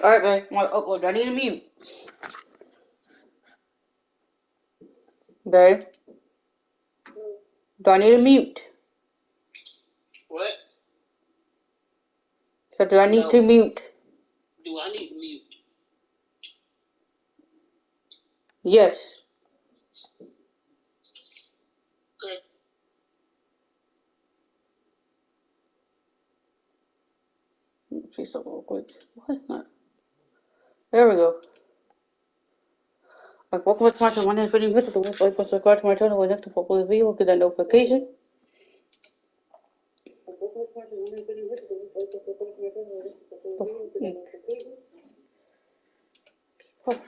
Alright, man. I want to upload. I need to mute. Babe. Do I need to mute? What? So do I need to mute? Do I need to mute? Yes. Okay. Let me see something real quick. What? There we go. Like, welcome back to my channel. My name is Vinny Mitchell. The website, but subscribe to my channel with next to follow the video. Get that notification. I'm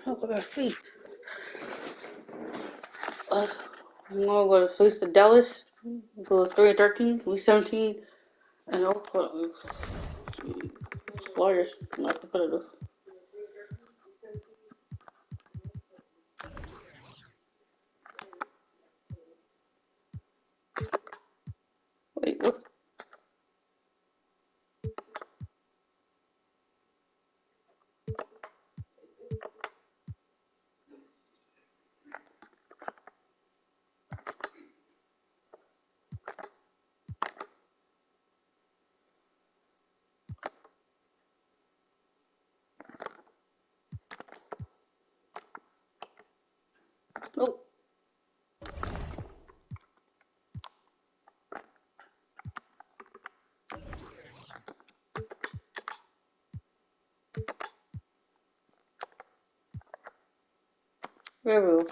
gonna go to face the Dallas. Go 3-13, 3-17, and also Flyers. Not competitive. Wait, what? Oh. There we go.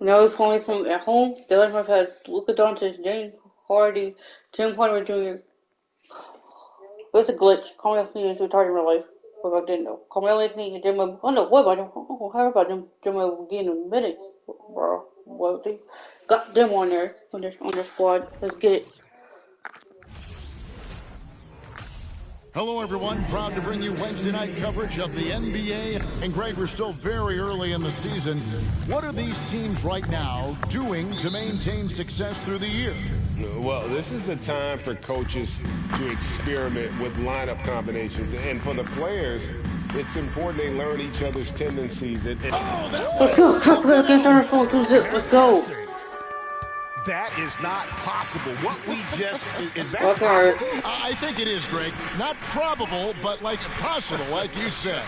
Now it's only from at home. The other one has Luka Doncic, James Hardy, Tim Hardaway Jr. It's a glitch. Carmelo Anthony is retarded in real life. What I didn't know. Carmelo Anthony and Jimmy. I don't know what about them. I don't know how about them. Jimmy will get in a minute, bro. Well, they got them on there on their squad. Let's get it. Hello, everyone. Proud to bring you Wednesday night coverage of the NBA. And, Greg, we're still very early in the season. What are these teams right now doing to maintain success through the year? Well, this is the time for coaches to experiment with lineup combinations. And for the players, it's important they learn each other's tendencies. Let's go. I can't turn the phone to zip. Let's go. That is not possible. What we just is that Okay. possible? I think it is, Greg. Not probable, but like possible, like you said.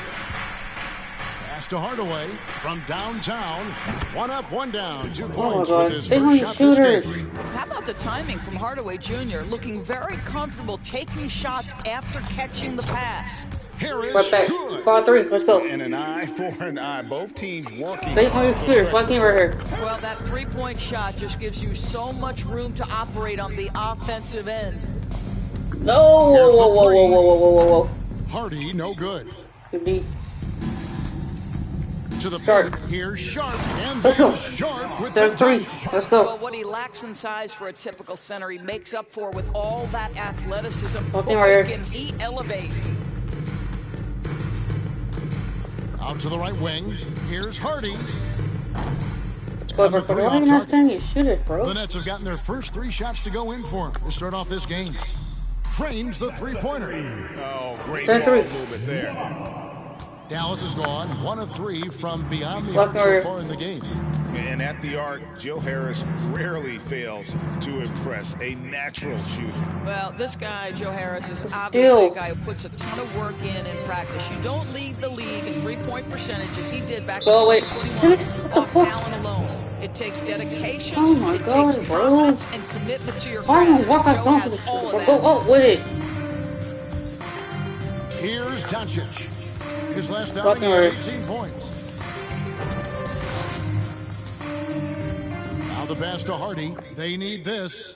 Pass to Hardaway from downtown. One up, one down. 2 points with his first shot this game. How about the timing from Hardaway Jr. looking very comfortable taking shots after catching the pass. Here is Right back. good. 5-3. Let's go. And an eye for an eye. Both teams working. Stay on your shooters. Black team right here. Well, that three-point shot just gives you so much room to operate on the offensive end. No. Whoa. Hardy, no good. Good D. To the Sharp. paint. Here's Sharp. And Let's go. then Sharp with the 7-3. dunk. Let's go. Well, what he lacks in size for a typical center, he makes up for with all that athleticism. Okay, Boy, right here. can he elevate. Out to the right wing. Here's Hardy. But for the only enough time you shoot it, bro. The Nets have gotten their first 3 shots to go in for him to start off this game. Trains the three-pointer. Oh, great 10-3. ball movement there. Dallas is gone 1 of 3 from beyond the Left arc so corner. far in the game. And at the arc, Joe Harris rarely fails to impress. A natural shooter. Well, this guy, Joe Harris, is Still. obviously a guy who puts a ton of work in practice. You don't lead the league in three-point percentages. He did back Go away. in 2021 off talent alone. It takes dedication, Oh my it God, takes bro. confidence and commitment to your Why don't you craft. walk out Joe front has of all the of Go that. up with it. Here's Doncic. His last Fucking outing, he had right. 18 points. Now the pass to Hardy. They need this.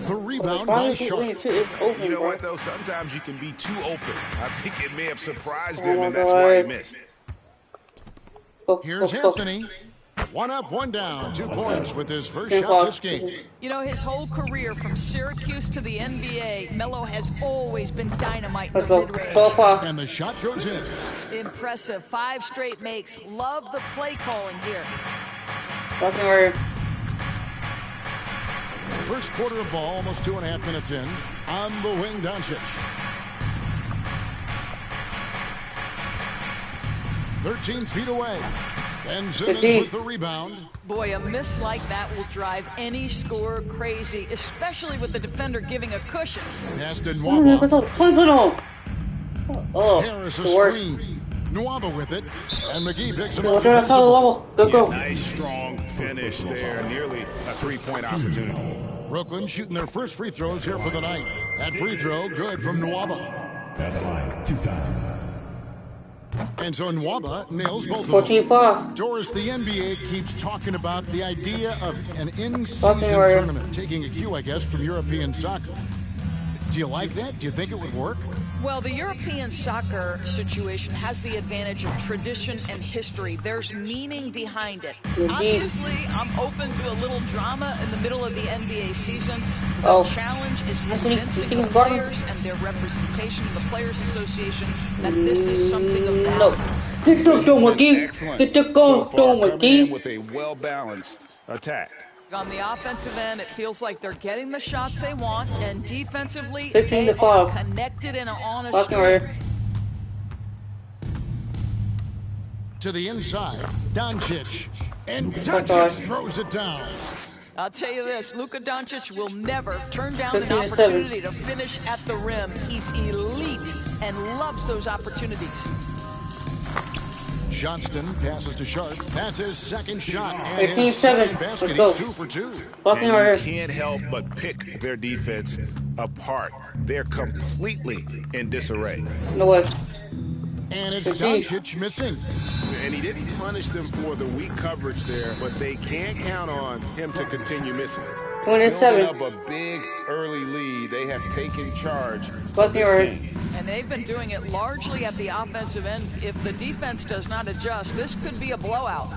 The rebound by Sharp. You know what, though? Sometimes you can be too open. I think it may have surprised him, and that's why he missed. Here's Anthony. 1 up, 1 down. 2 points with his first shot this game. You know, his whole career from Syracuse to the NBA, Melo has always been dynamite in Let's the go. mid-range. 12-5. And the shot goes in. Impressive. 5 straight makes. Love the play calling here. Fucking right. First quarter of ball, almost 2.5 minutes in. On the wing, Doncic. 13 feet away. Ben Simmons with the rebound. Boy, a miss like that will drive any scorer crazy, especially with the defender giving a cushion. Pass to Nwaba. Oh, Harris a the worst. screen. Nwaba with it. And McGee picks him Go up. to the level. Go. Nice, strong finish there. Nearly a three-point opportunity. Brooklyn shooting their first free throws here for the night. That free throw, good from Nwaba. At the line, 2 times. And so Nwaba nails both of them. 14-5. Doris, the NBA keeps talking about the idea of an in-season tournament, taking a cue, I guess, from European soccer. Do you like that? Do you think it would work? Well, the European soccer situation has the advantage of tradition and history. There's meaning behind it. Obviously, I'm open to a little drama in the middle of the NBA season. The challenge is convincing the players and their representation in the Players Association that this is something of value. Get the go, McGee. Excellent. Get the go, So far, coming in McGee. with a well-balanced attack. On the offensive end, it feels like they're getting the shots they want, and defensively, 16 they to are 5. connected and on a Fucking streak. right. To the inside, Doncic. And Okay. Doncic throws it down. I'll tell you this, Luka Doncic will never turn down an 15 to 7. opportunity to finish at the rim. He's elite and loves those opportunities. Johnston passes to Sharp. That's his second shot. And 15-7. his second basket. Let's go. He's 2 for 2. Fucking And right. you can't help but pick their defense apart. They're completely in disarray. No way. And it's 15. Doncic missing. And he didn't punish them for the weak coverage there, but they can't count on him to continue missing. 27. Building up a big early lead, they have taken charge of Fucking this right. game. And they've been doing it largely at the offensive end. If the defense does not adjust, this could be a blowout.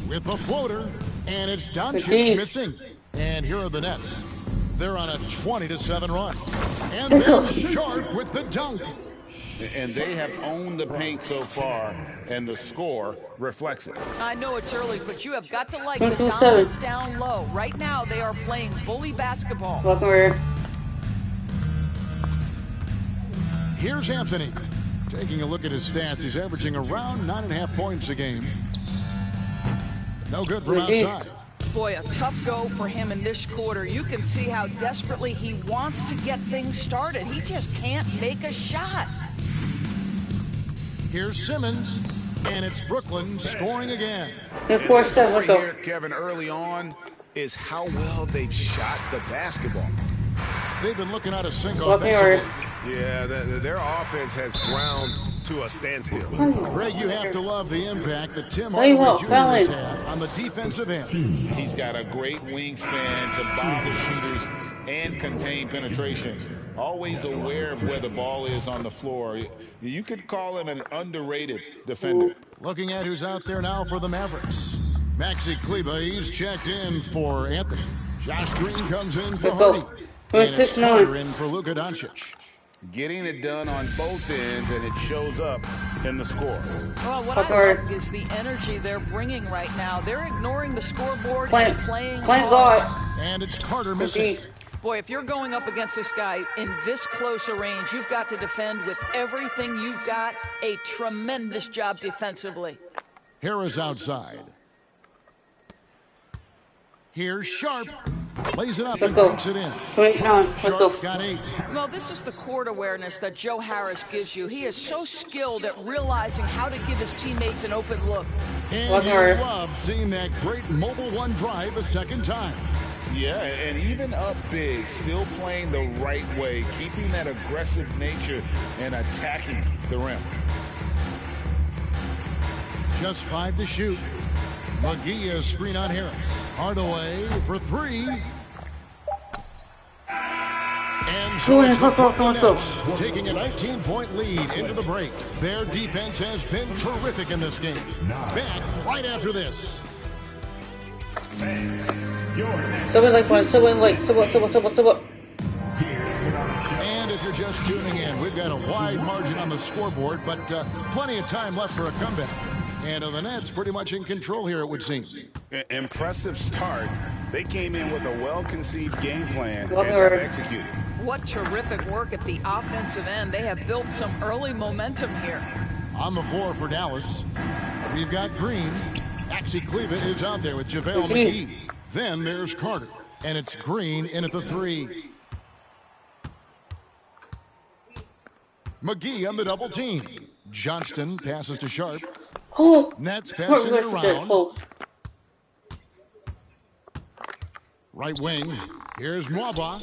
With the floater. And it's Doncic 15. missing. And here are the Nets. They're on a 20-7 run. And then Sharp with the dunk. And they have owned the paint so far, and the score reflects it. I know it's early, but you have got to like the 22-7. dominance down low. Right now, they are playing bully basketball. Fucking right. Here's Anthony. Taking a look at his stats, he's averaging around 9.5 points a game. No good from outside. Boy, a tough go for him in this quarter. You can see how desperately he wants to get things started. He just can't make a shot. Here's Simmons. And it's Brooklyn scoring again. It's 4-7. Let's Right go. here, Kevin, early on is how well they've shot the basketball. They've been looking out of sync Fucking offensively. right. Yeah, their offense has ground to a standstill. Greg, you have to love the impact that Tim There you Hardaway go, Jr. has Fallon. had on the defensive end. He's got a great wingspan to bother shooters and contain penetration. Always aware of where the ball is on the floor. You could call him an underrated defender. Looking at who's out there now for the Mavericks. Maxi Kleba, he's checked in for Anthony. Josh Green comes in for Let's go. Hardy. And it's 26-9. Carter in for Luka Doncic. Getting it done on both ends, and it shows up in the score. Well, what Fuck I her. love is the energy they're bringing right now. They're ignoring the scoreboard Plant. and playing Plant hard. guard. And it's Carter missing. 15. Boy, if you're going up against this guy in this close a range, you've got to defend with everything you've got. A tremendous job defensively. Harris outside. Here's Sharp. Plays it up Let's and go. banks it in. 29. Let's go. Sharp's got 8. Well, this is the court awareness that Joe Harris gives you. He is so skilled at realizing how to give his teammates an open look. And Fucking you right. love seeing that great mobile one drive a second time. Yeah, and even up big, still playing the right way, keeping that aggressive nature and attacking the rim. Just 5 to shoot. McGee is screen on Harris. Hardaway for 3. And so it's the Brooklyn Nets taking a 19-point lead into the break. Their defense has been terrific in this game. Back right after this. Someone like one. Someone like. Someone. And if you're just tuning in, we've got a wide margin on the scoreboard, but plenty of time left for a comeback. And the Nets pretty much in control here, it would seem. Impressive start. They came in with a well-conceived game plan and Welcome, have Eric. executed. What terrific work at the offensive end. They have built some early momentum here. On the floor for Dallas, we've got Green. Actually, Cleveland is out there with JaVale McGee. Then there's Carter, and it's Green in at the 3. McGee on the double team. Johnston passes to Sharp. Oh, Nets passing it around. close. Right wing. Here's Nwaba.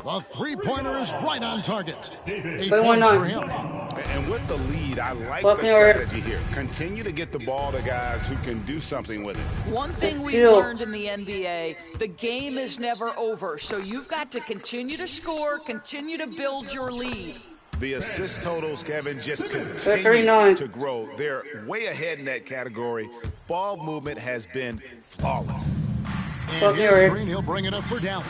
The three-pointer is right on target. 8 points for him. And with the lead, I like Welcome, the Eric. strategy here. Continue to get the ball to guys who can do something with it. One thing we've Ew. learned in the NBA, the game is never over. So you've got to continue to score, continue to build your lead. The assist totals, Kevin, just 39. continue to grow. They're way ahead in that category. Ball movement has been flawless. And here's Green. He'll bring it up for Dallas.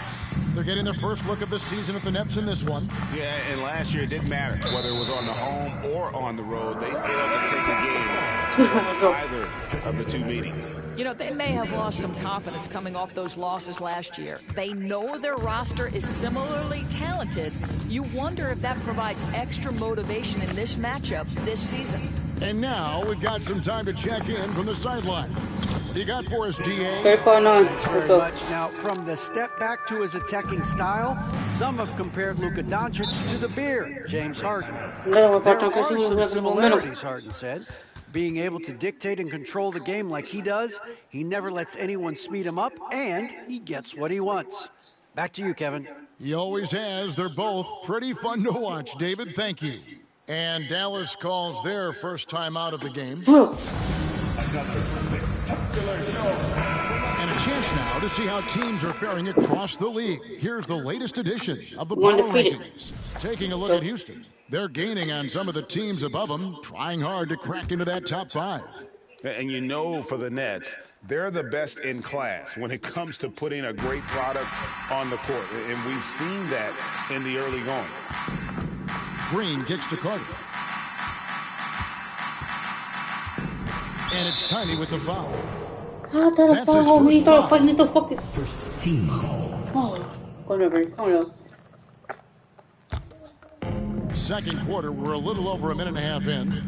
They're getting their first look of the season at the Nets in this one. Yeah, and last year it didn't matter whether it was on the home or on the road. They failed to take a game from either of the two meetings. You know, they may have lost some confidence coming off those losses last year. They know their roster is similarly talented. You wonder if that provides extra motivation in this matchup this season. And now we've got some time to check in from the sideline. What do you got for us, DA? 34-9. Thanks very much. Now, from the step back to his attacking style, some have compared Luka Doncic to the Bear, James Harden. No, There I'm are some momentum. similarities, Harden said. Being able to dictate and control the game like he does, he never lets anyone speed him up, and he gets what he wants. Back to you, Kevin. He always has. They're both pretty fun to watch, David. Thank you. And Dallas calls their first time out of the game. And a chance now to see how teams are faring across the league. Here's the latest edition of the Power Rankings. Taking a look at Houston. They're gaining on some of the teams above them, trying hard to crack into that top 5. And you know, for the Nets, they're the best in class when it comes to putting a great product on the court. And we've seen that in the early going. Green kicks to Carter. And it's Tiny with the foul. God, That's his foul me. first Start foul. fighting the fucking. First team foul. Oh, come on, Green. Come on. Second quarter, we're a little over a minute and a half in.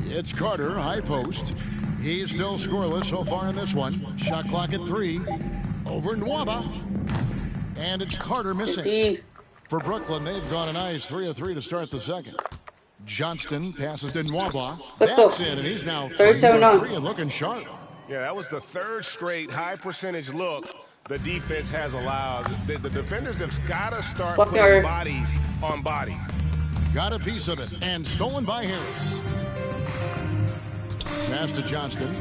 It's Carter, high post. He's still scoreless so far in this one. Shot clock at 3. Over Nwaba. And it's Carter missing. For Brooklyn, they've gone a nice 3 of 3 to start the second. Johnston passes to Nwaba. That's in, and he's now 3 for 3 and looking sharp. Yeah, that was the third straight high percentage look the defense has allowed. The defenders have got to start putting bodies on bodies. Got a piece of it, and stolen by Harris. Pass to Johnston.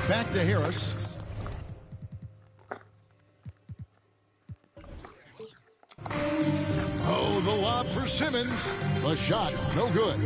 Back to Harris. Oh, the lob for Simmons. The shot, no good.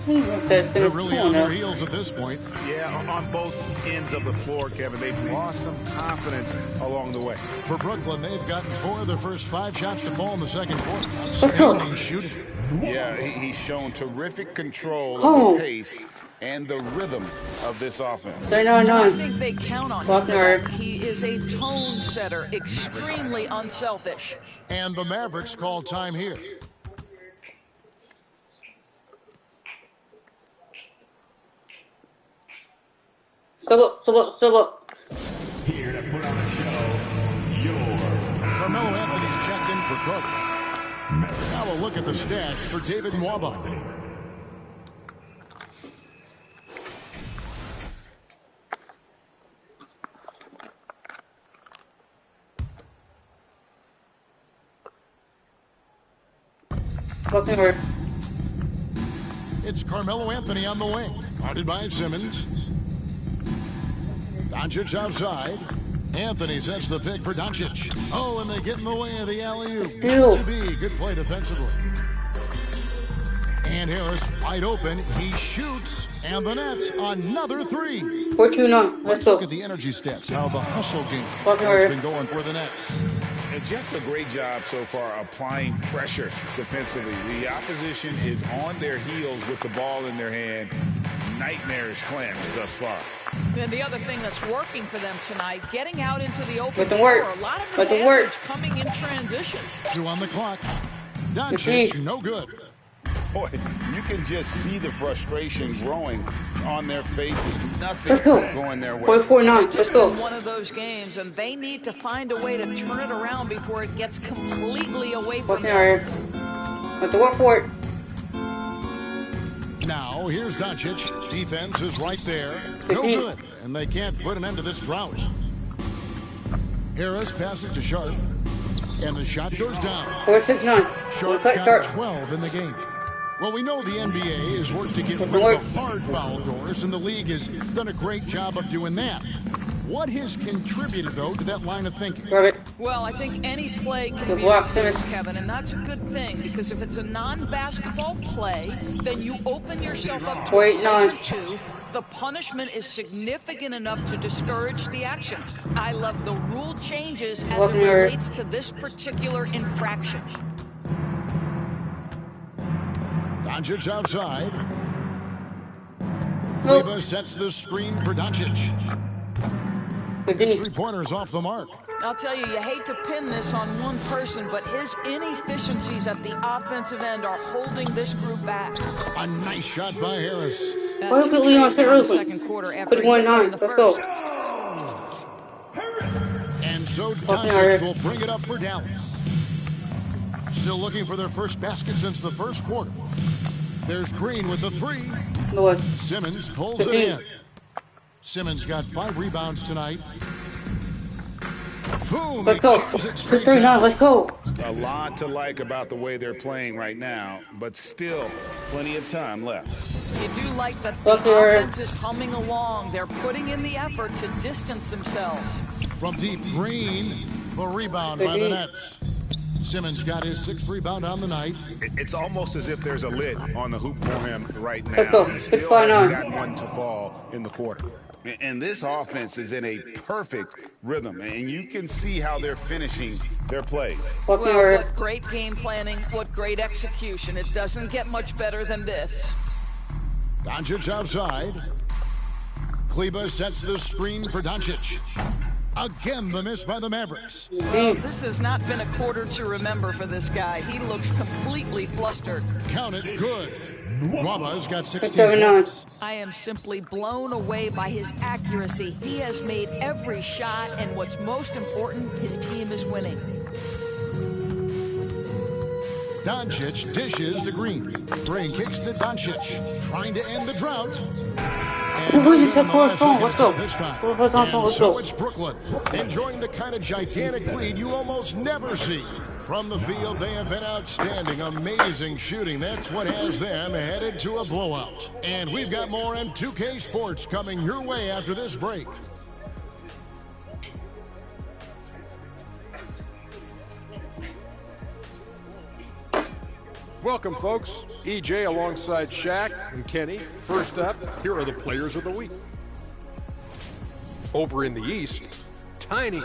They're really on their heels at this point. Yeah, on both ends of the floor, Kevin. They've lost some confidence along the way. For Brooklyn, they've gotten 4 of their first 5 shots to fall in the second quarter. Outstanding shooting. Yeah, he's shown terrific control of the pace and the rhythm of this offense. I think they count on him. He is a tone setter, extremely unselfish. And the Mavericks call time here. Sub up. Here to put on the show, your Carmelo Anthony's checked in for Carter. Now we'll look at the stats for David Nwaba. It's Carmelo Anthony on the wing, guarded by Simmons. Doncic outside. Anthony sets the pick for Doncic. Oh, and they get in the way of the alley-oop. To be good play defensively. And Harris wide open. He shoots, and the Nets another 3. 4-2-9. Let's look at the energy stats. How the hustle game has been going for the Nets. Just a great job so far applying pressure defensively. The opposition is on their heels with the ball in their hand. Nightmarish clamps thus far. And the other thing that's working for them tonight, getting out into the open Let them floor. work. A lot of the Let them damage work. coming in transition. 2 on the clock. Doncic, no good. Boy, you can just see the frustration growing on their faces. Nothing Let's go. going their way. 44-9. Let's go. One of those games, and they need to find a way to turn it around before it gets completely away from Working them. hard. Have to work for it. Now, here's Doncic. Defense is right there. No good. And they can't put an end to this drought. Harris passes to Sharp. And the shot goes down. 4-6-9. Sharp's got 12 in the game. Well, we know the NBA has worked to get rid of the hard foul doors, and the league has done a great job of doing that. What has contributed, though, to that line of thinking? Well, I think any play can Good be block, abused, Simmons. Kevin, and that's a good thing, because if it's a non-basketball play, then you open yourself up to a 4-8-9. 2. The punishment is significant enough to discourage the action. I love the rule changes as it relates to this particular infraction. Doncic outside. Kleba sets the screen for Doncic. His three-pointers off the mark. I'll tell you, you hate to pin this on one person, but his inefficiencies at the offensive end are holding this group back. A nice shot by Harris. Well, look at Leon's hit really quick. Put 1-9. Let's go. And so Doncic will bring it up for Dallas. Still looking for their first basket since the first quarter. There's Green with the 3. Simmons pulls it in. Simmons got 5 rebounds tonight. Boom! Let's go. 3-9. Let's go. A lot to like about the way they're playing right now, but still plenty of time left. You do like that the offense is humming along. They're putting in the effort to distance themselves. From deep, Green, the rebound by the Nets. Simmons got his 6th rebound on the night. It's almost as if there's a lid on the hoop for him right now. Let's go. He still hasn't got one to fall in the quarter. And this offense is in a perfect rhythm, and you can see how they're finishing their plays. Well, what great game planning, what great execution. It doesn't get much better than this. Doncic outside. Kleba sets the screen for Doncic. Again, the miss by the Mavericks. Well, this has not been a quarter to remember for this guy. He looks completely flustered. Count it, good. Waba's got 16 points. I am simply blown away by his accuracy. He has made every shot, and what's most important, his team is winning. Doncic dishes to Green. Green kicks to Doncic, trying to end the drought. And let's go. this time. And so it's Brooklyn, enjoying the kind of gigantic lead you almost never see. From the field, they have been outstanding, amazing shooting. That's what has them headed to a blowout. And we've got more M2K Sports coming your way after this break. Welcome, folks. EJ alongside Shaq and Kenny. First up, here are the players of the week. Over in the East, Tiny.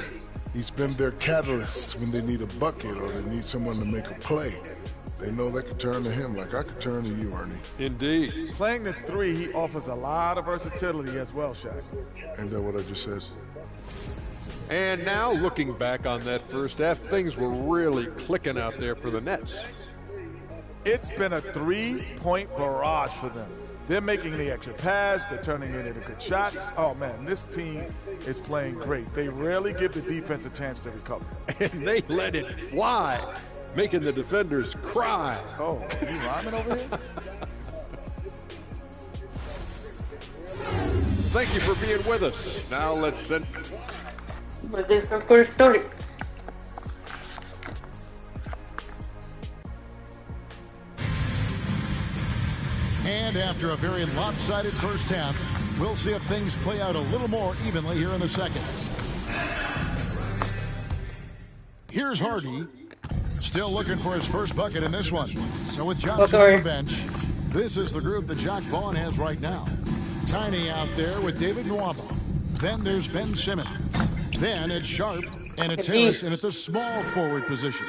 He's been their catalyst when they need a bucket or they need someone to make a play. They know they can turn to him like I could turn to you, Ernie. Indeed. Playing the 3, he offers a lot of versatility as well, Shaq. Ain't that what I just said? And now, looking back on that first half, things were really clicking out there for the Nets. It's been a 3-point barrage for them. They're making the extra pass. They're turning it into good shots. Oh, man, this team is playing great. They rarely give the defense a chance to recover. And they let it fly, making the defenders cry. Oh, you rhyming over here? Thank you for being with us. Now let's send... But this first started. And after a very lopsided first half, we'll see if things play out a little more evenly here in the second. Here's Hardy, still looking for his first bucket in this one. So with Johnson on the bench, this is the group that Jacque Vaughn has right now. Tiny out there with David Nwaba. Then there's Ben Simmons. Then it's Sharp And it's Harris in at the small forward position.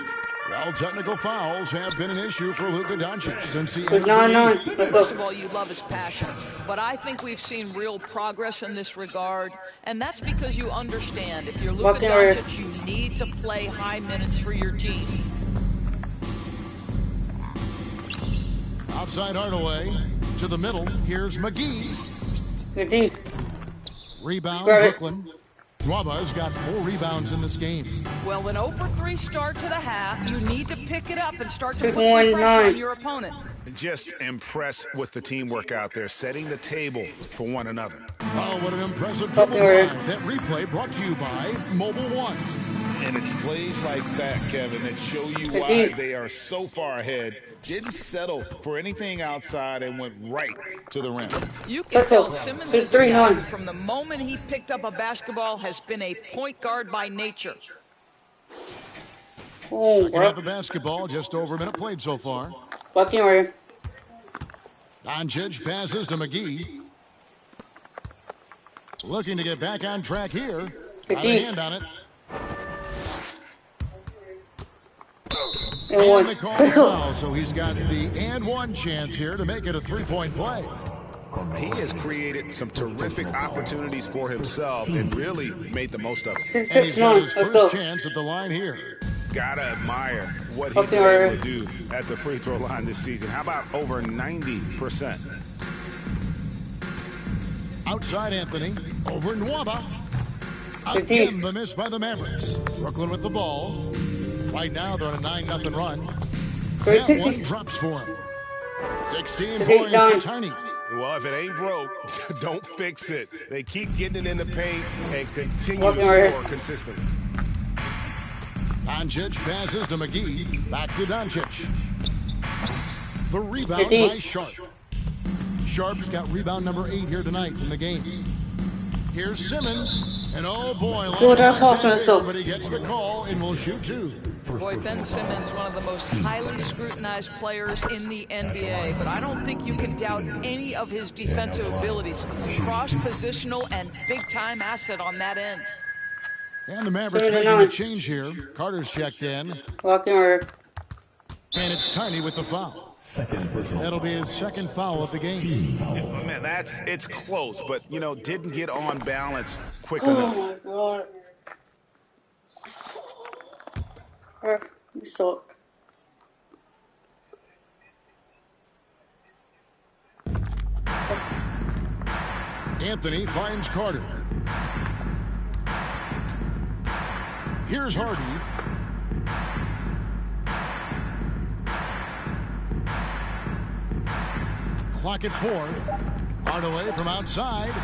Well, technical fouls have been an issue for Luka Doncic since the end of the league. First of all, you love his passion, but I think we've seen real progress in this regard, and that's because you understand if you're Luka Doncic, you need to play high minutes for your team. Outside Hardaway to the middle. Here's McGee. Rebound, Brooklyn. Nwuba's got 4 rebounds in this game. Well, an 0-for-3 start to the half, you need to pick it up and start to put some pressure on your opponent. Just impressed with the teamwork out there, setting the table for one another. Oh, what an impressive dribble drive. That replay brought to you by Mobile One. And it's plays like that, Kevin, that show you why they are so far ahead. Didn't settle for anything outside and went right to the rim. You can tell Simmons is a guy who, from the moment he picked up a basketball, has been a point guard by nature. Second half of basketball, just over a minute played so far. Doncic passes to McGee. Looking to get back on track here. Got a hand on it. And they call the foul, so he's got the and one chance here to make it a 3-point play. He has created some terrific opportunities for himself and really made the most of it. And he's got his first chance at the line here. Gotta admire what he's been able to do at the free throw line this season. How about over 90%? Outside Anthony, over Nwuba. Again, the miss by the Mavericks. Brooklyn with the ball. Right now, they're on a 9-0 run. That one drops for him. 16 points for Tiny. Well, if it ain't broke, don't fix it. They keep getting it in the paint and continue to score consistently. Doncic passes to McGee. Back to Doncic. The rebound by Sharp. Sharp's got rebound number 8 here tonight in the game. Here's Simmons. And oh boy, but he gets the call and will shoot 2. Boy, Ben Simmons, one of the most highly scrutinized players in the NBA, but I don't think you can doubt any of his defensive abilities. Cross-positional and big-time asset on that end. And the Mavericks making a change here. Carter's checked in. And it's Tiny with the foul. That'll be his second foul of the game. Yeah, man, it's close, but, you know, didn't get on balance quick enough. Oh, my God. You suck. Anthony finds Carter. Here's Hardy. Clock at 4. Hardaway from outside.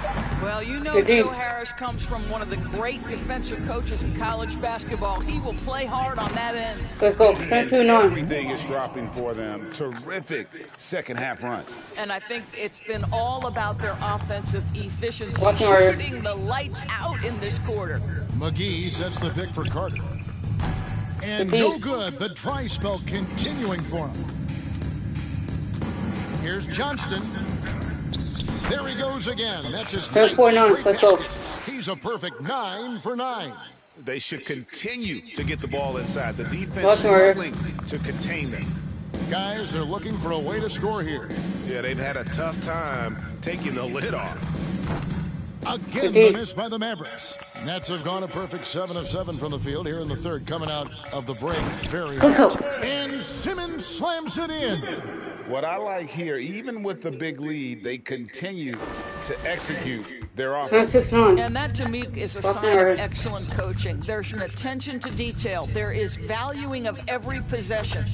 Well, you know Joe Harris comes from one of the great defensive coaches in college basketball. He will play hard on that end. Let's go. 22-9. Everything is dropping for them. Terrific second half run. And I think it's been all about their offensive efficiency, shooting the lights out in this quarter. McGee sets the pick for Carter. And no good. The dry spell continuing for him. Here's Johnston. There he goes again. That's his ninth straight basket. He's a perfect 9 for 9. They should continue to get the ball inside. The defense struggling to contain them. Guys, they're looking for a way to score here. Yeah, they've had a tough time taking the lid off. Again, the miss by the Mavericks. Nets have gone a perfect 7 of 7 from the field here in the third, coming out of the break very hot. And Simmons slams it in. What I like here, even with the big lead, they continue to execute their offense. And that, to me, is a sign of excellent coaching. There's an attention to detail. There is valuing of every possession.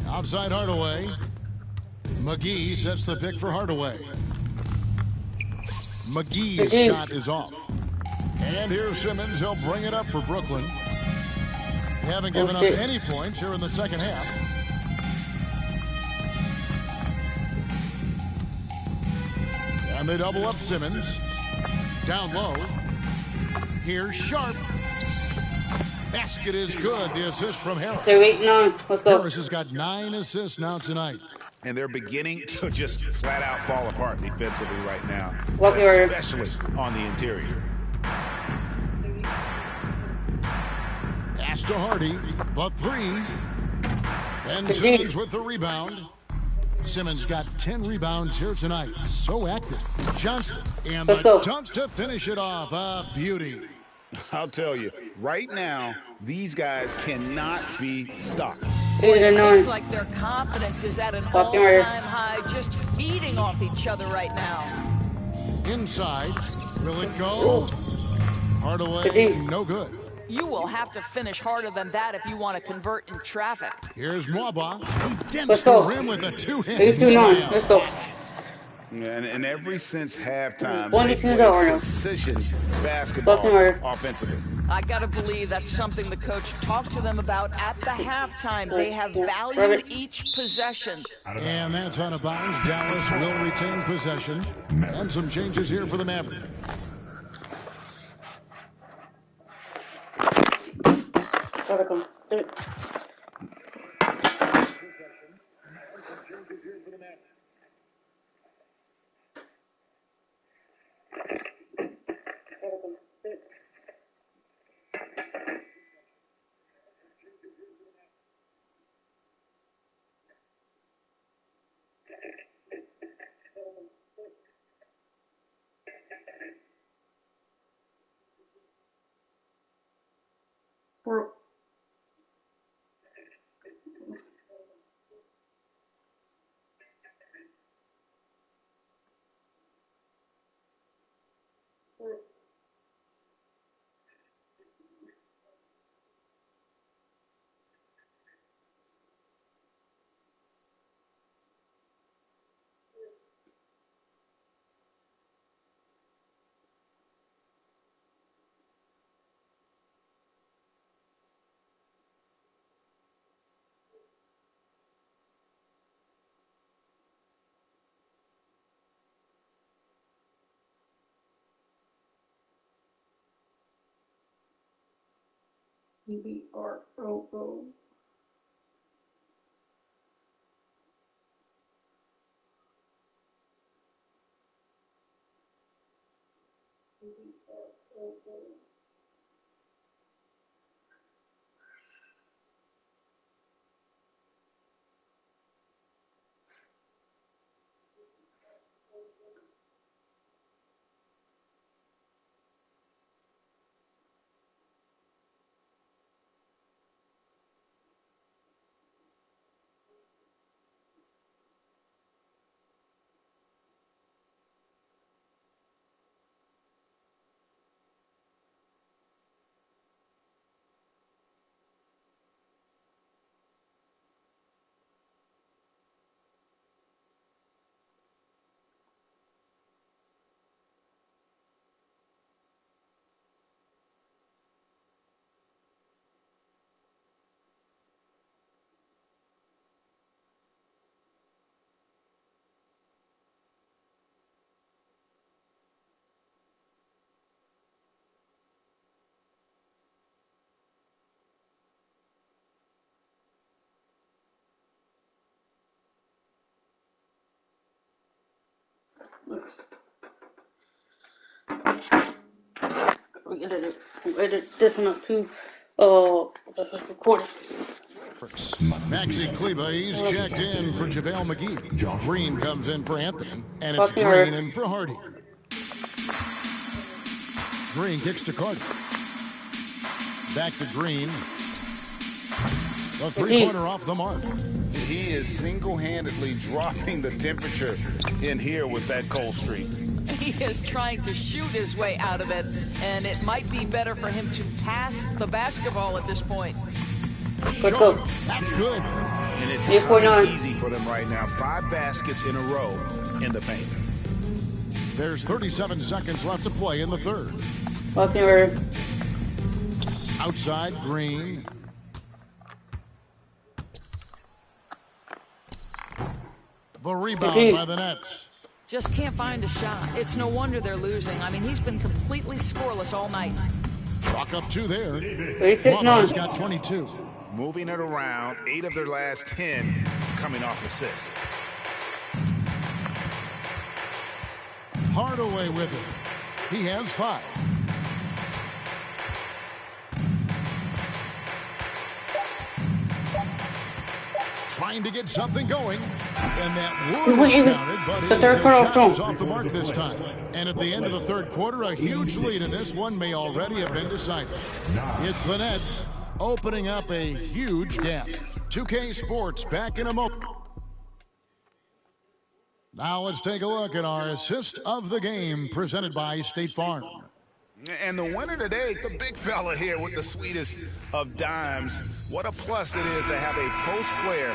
Outside Hardaway. McGee sets the pick for Hardaway. McGee's shot is off. And here's Simmons. He'll bring it up for Brooklyn. They haven't given up any points here in the second half. And they double up Simmons. Down low. Here's Sharp. Basket is good. The assist from Harris. They're 8-9. Let's go. Harris has got 9 assists now tonight. And they're beginning to just flat out fall apart defensively right now, especially on the interior. to Hardy. The three. And Simmons with the rebound. Simmons got 10 rebounds here tonight. So active. Johnston. And the dunk to finish it off. A beauty. I'll tell you, right now, these guys cannot be stopped. It looks like their confidence is at an all-time high, just feeding off each other right now. Inside. Will it go? Hardaway, no good. You will have to finish harder than that if you want to convert in traffic. Here's Mwaba. He dents the rim with a two-handed slam. Let's go. And ever since halftime, One they defense play over. precision basketball offensively. I got to believe that's something the coach talked to them about at the halftime. They have valued each possession. And that's out of bounds. Dallas will retain possession. And some changes here for the Mavericks. Gotta come. B-R-O-O. We edit this one up too. That's recorded. Maxi Kleba, he's checked in for JaVale McGee. Green comes in for Anthony, and it's Green in for Hardy. Green kicks to Carter. Back to Green. The three-pointer off the mark. He is single-handedly dropping the temperature in here with that cold streak. He is trying to shoot his way out of it, and it might be better for him to pass the basketball at this point. Let's go. That's good. And it's easy for them right now. 5 baskets in a row in the paint. There's 37 seconds left to play in the third. Outside, Green. The rebound by the Nets. Just can't find a shot. It's no wonder they're losing. I mean, he's been completely scoreless all night. Chalk up 2 there. Mama's got 22. Moving it around, 8 of their last 10 coming off assists. Hardaway with it. He has 5. trying to get something going. And that would have counted, but his third quarter shot was off the mark this time. And at the end of the third quarter, a huge lead in this one may already have been decided. It's the Nets opening up a huge gap. 2K Sports back in a moment. Now let's take a look at our assist of the game presented by State Farm. And the winner today, the big fella here with the sweetest of dimes. What a plus it is to have a post player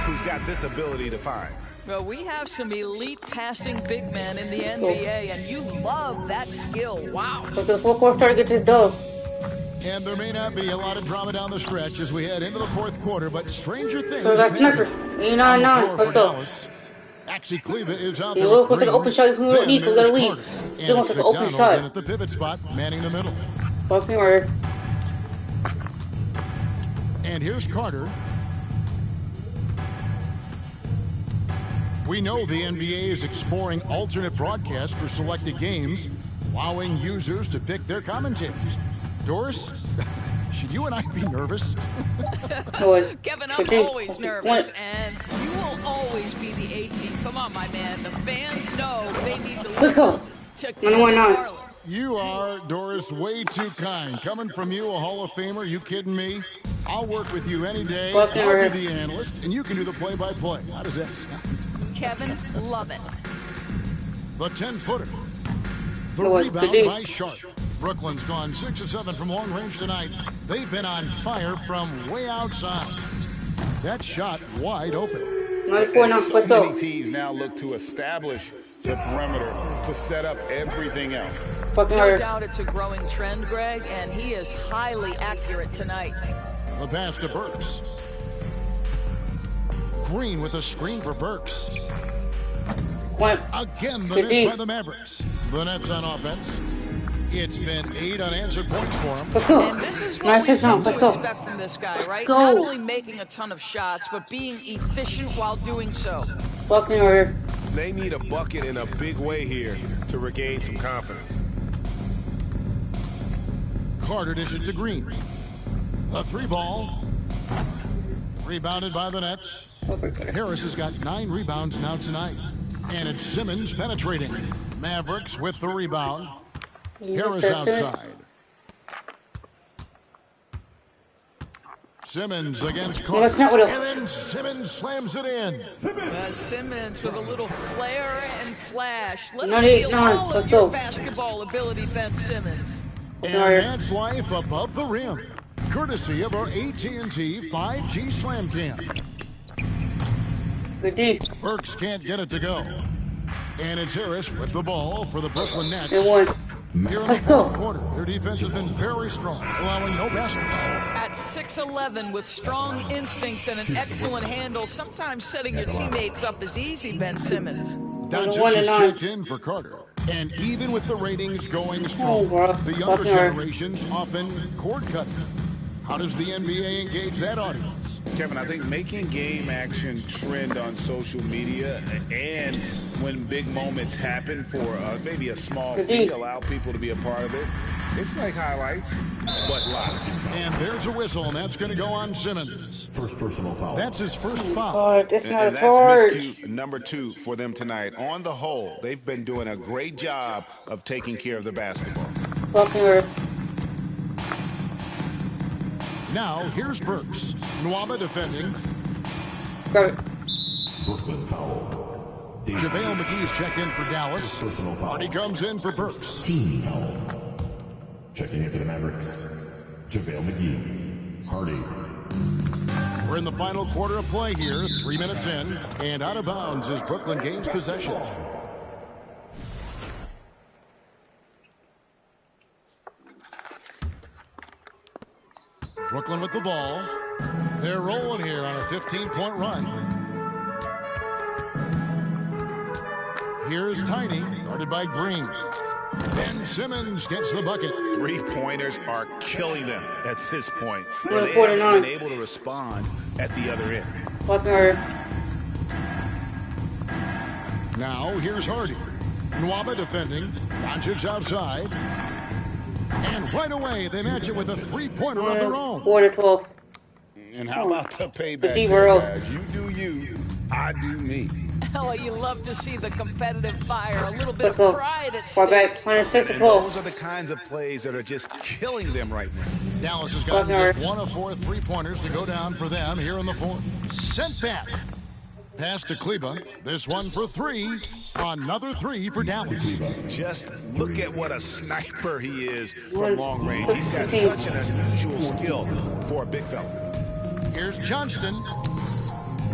who's got this ability to find. Well, we have some elite passing big men in the NBA, and you love that skill. Wow. Look at the fourth quarter starting to get to the dove. And there may not be a lot of drama down the stretch as we head into the fourth quarter, but stranger things. So that's sniper. 89-9. Let's go. Actually, Kleba is out You there. look like an open shot. We don't need. We gotta leave. Still looks like an open shot. At the pivot spot, manning the middle. Fucking right. And here's Carter. We know the NBA is exploring alternate broadcasts for selected games, allowing users to pick their commentators. Doris, should you and I be nervous? Kevin, I'm always nervous, and you will always be the A-team. Come on, my man. The fans know they need to listen to Kevin Harlan. You are, Doris, way too kind. Coming from you, a Hall of Famer, you kidding me? I'll work with you any day. I'll be the analyst, and you can do the play-by-play. How does that sound? Kevin, love it. The 10-footer. The rebound by Sharp. Brooklyn's gone 6 of 7 from long range tonight. They've been on fire from way outside. That shot wide open. So many teams now look to establish the perimeter to set up everything else. No doubt it's a growing trend, Greg, and he is highly accurate tonight. The pass to Burks. Green with a screen for Burks. Again, the miss by the Mavericks. The Nets on offense. It's been 8 unanswered points for him. And this is what we come to expect from this guy, right? Not only making a ton of shots, but being efficient while doing so. They need a bucket in a big way here to regain some confidence. Carter dishes to Green. The 3-ball. Rebounded by the Nets. Harris has got 9 rebounds now tonight. And it's Simmons penetrating. Mavericks with the rebound. Harris outside. Simmons against Carter. And then Simmons slams it in. Simmons with a little flair and flash. Let him feel all of your basketball ability, Ben Simmons. And that's life above the rim. Courtesy of our AT&T 5G Slam Cam. Burks can't get it to go. And it's Harris with the ball for the Brooklyn Nets. Here in the fourth quarter, their defense has been very strong, allowing no baskets. At 6'11", with strong instincts and an excellent handle, sometimes setting your teammates up is easy, Ben Simmons. Doncic has checked in for Carter. And even with the ratings going strong, the younger generations often cord-cutting. How does the NBA engage that audience? Kevin, I think making game action trend on social media and when big moments happen for maybe a small fee, allow people to be a part of it. It's like highlights, but live. And there's a whistle, and that's going to go on Simmons. First personal foul. That's his first foul. And that's miscue number 2 for them tonight. On the whole, they've been doing a great job of taking care of the basketball. Now, here's Burks. Nwaba defending. Brooklyn foul. JaVale McGee's checked in for Dallas. Hardy comes in for Burks. Team foul. Checking in for the Mavericks. JaVale McGee. Hardy. We're in the final quarter of play here. 3 minutes in. And out of bounds as Brooklyn gains possession. Brooklyn with the ball. They're rolling here on a 15-point run. Here's Tiny, guarded by Green. Ben Simmons gets the bucket. 3-pointers are killing them at this point. And they haven't been able to respond at the other end. Now, here's Hardy. Nwaba defending. Doncic outside. And right away, they match it with a 3-pointer of their own. 4-12. And how about the payback Deceiver there, Earl. guys? You do you, I do me. Oh, you love to see the competitive fire, a little bit Let's of go. pride at Far stake. back, minus 6 to And those 12. are the kinds of plays that are just killing them right now. Dallas has gotten just 1 of 4 3-pointers to go down for them here in the fourth. Sent back. Pass to Kleba. This one for 3. Another 3 for Dallas. Just look at what a sniper he is from long range. He's got such an unusual skill for a big fella. Here's Johnston.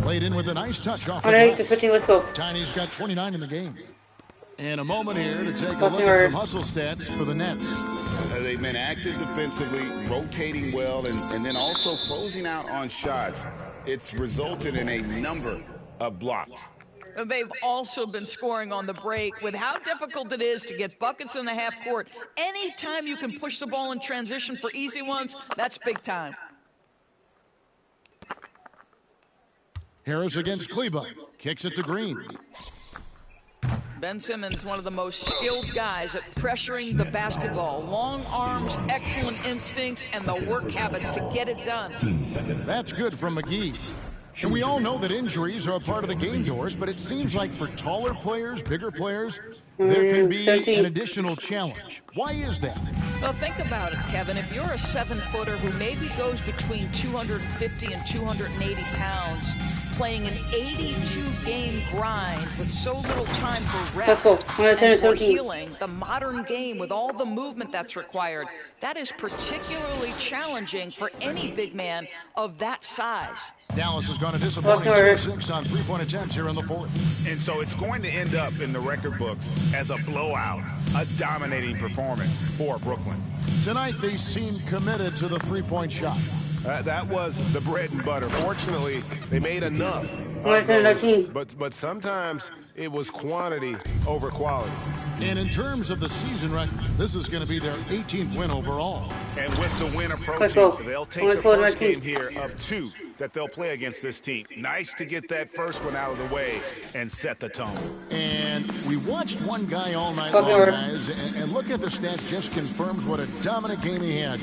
Played in with a nice touch off the 108 to glass. 15, let's go. Tiny's got 29 in the game. And a moment here to take a look at some hustle stats for the Nets. They've been active defensively, rotating well, and then also closing out on shots. It's resulted in a number of blocks. They've also been scoring on the break. With how difficult it is to get buckets in the half court, anytime you can push the ball in transition for easy ones, that's big time. Harris against Kleba. Kicks it to Green. Ben Simmons, one of the most skilled guys at pressuring the basketball. Long arms, excellent instincts, and the work habits to get it done. That's good from McGee. And we all know that injuries are a part of the game, Doris, but it seems like for taller players, bigger players, there can be an additional challenge. Why is that? Well, think about it, Kevin. If you're a 7-footer who maybe goes between 250 and 280 pounds, playing an 82-game grind with so little time for rest and for healing, the modern game with all the movement that's required, that is particularly challenging for any big man of that size. Dallas has gone a disappointing 2-6 on 3-point attempts here in the fourth. And so it's going to end up in the record books as a blowout, a dominating performance for Brooklyn. Tonight, they seem committed to the 3-point shot. That was the bread and butter. Fortunately, they made enough of those, but sometimes it was quantity over quality. And in terms of the season record, this is going to be their 18th win overall. And with the win approaching, they'll take the first game here of 2 that they'll play against this team. Nice to get that first one out of the way and set the tone. And we watched one guy all night long, guys, and look at the stats just confirms what a dominant game he had.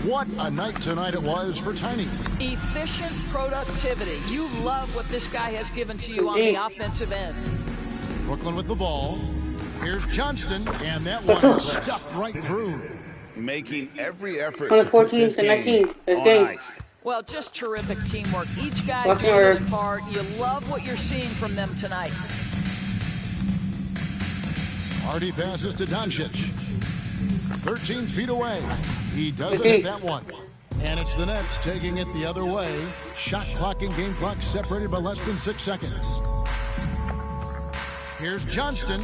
What a night tonight it was for Tiny. Efficient productivity. You love what this guy has given to you on the offensive end. Brooklyn with the ball. Here's Johnston, and that one is stuffed right through. Making every effort to put this game on ice. Well, just terrific teamwork. Each guy doing his part. You love what you're seeing from them tonight. Hardy passes to Doncic. 13 feet away. He doesn't hit that one. And it's the Nets taking it the other way. Shot clock and game clock separated by less than 6 seconds. Here's Johnston.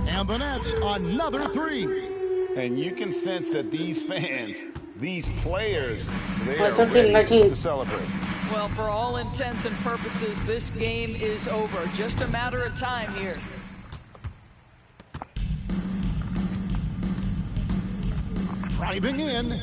And the Nets, another 3. And you can sense that these fans, these players, they are ready to celebrate. Well, for all intents and purposes, this game is over. Just a matter of time here. Driving in.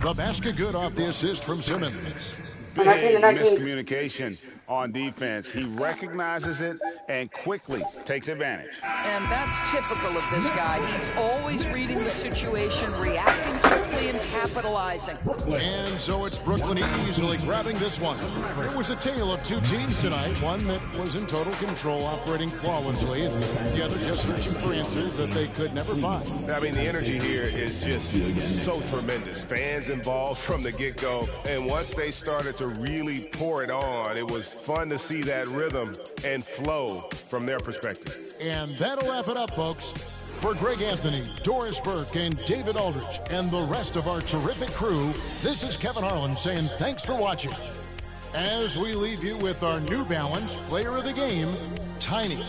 The basket good off the assist from Simmons. Big miscommunication on defense. He recognizes it and quickly takes advantage. And that's typical of this guy. He's always reading the situation, reacting quickly, and capitalizing. And so it's Brooklyn easily grabbing this one. It was a tale of 2 teams tonight. One that was in total control, operating flawlessly, and the other just searching for answers that they could never find. I mean, the energy here is just so tremendous. Fans involved from the get-go, and once they started to really pour it on, it was fun to see that rhythm and flow from their perspective. And that'll wrap it up, folks. For Greg Anthony, Doris Burke, and David Aldrich, and the rest of our terrific crew, this is Kevin Harlan saying thanks for watching. As we leave you with our New Balance Player of the Game, Tiny.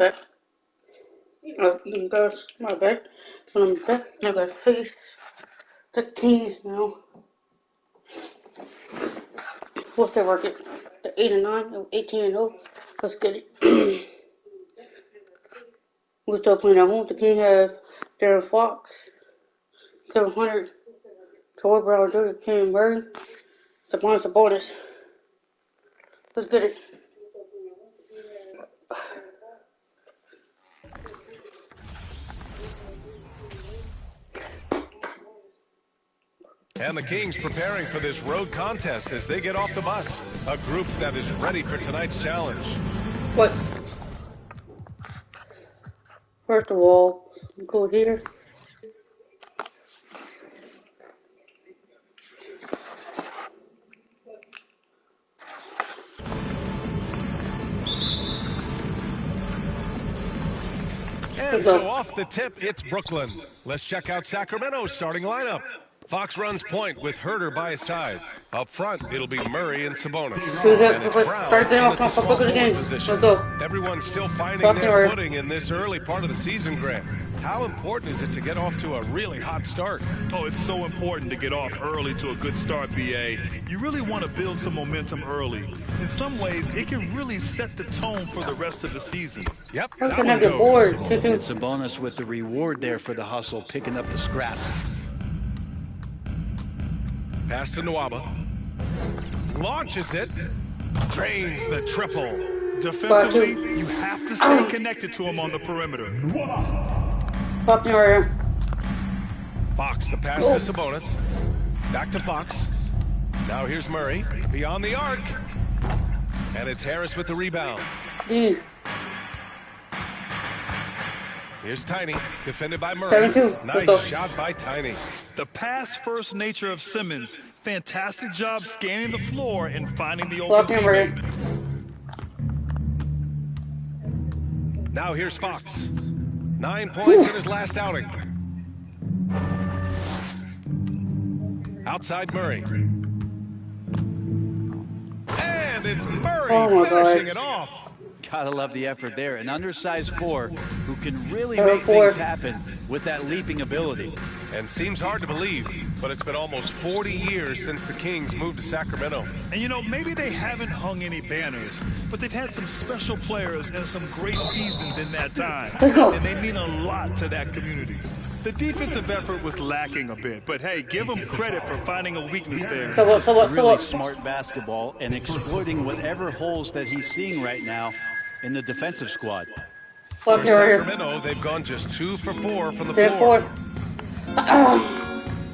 back. That's my bad. When I'm back, I gotta face the Kings now. What's their record? The 8-9, 18-0. Let's get it. We're still playing at home. The King has Darren Fox, 700. Troy Brown Jr., Ken Murray. The bonus. Let's get it. And the Kings preparing for this road contest as they get off the bus. A group that is ready for tonight's challenge. What? First of all, go here. And so off the tip, it's Brooklyn. Let's check out Sacramento's starting lineup. Fox runs point with Herter by his side. Up front, it'll be Murray and Sabonis. And it's Brown in at the small forward position. Everyone's still finding their footing in this early part of the season, Grant. How important is it to get off to a really hot start? Oh, it's so important to get off early to a good start, B.A. You really want to build some momentum early. In some ways, it can really set the tone for the rest of the season. Yep, that one goes. It's a bonus with the reward there for the hustle, picking up the scraps. Pass to Nwaba. Launches it. Drains the triple. Defensively, you have to stay connected to him on the perimeter. Fox, the pass to Sabonis. Back to Fox. Now here's Murray. Beyond the arc. And it's Harris with the rebound. Here's Tiny, defended by Murray. Nice shot by Tiny. The pass-first nature of Simmons. Fantastic job scanning the floor and finding the open teammate. Now here's Fox. 9 points in his last outing. Outside Murray. And it's Murray finishing it off. Gotta love the effort there. An undersized four who can really make things happen with that leaping ability. And seems hard to believe, but it's been almost 40 years since the Kings moved to Sacramento. And you know, maybe they haven't hung any banners, but they've had some special players and some great seasons in that time. And they mean a lot to that community. The defensive effort was lacking a bit, but hey, give them credit for finding a weakness there. Really smart basketball and exploiting whatever holes that he's seeing right now in the defensive squad. For Sacramento, they've gone just 2 for 4 from the floor.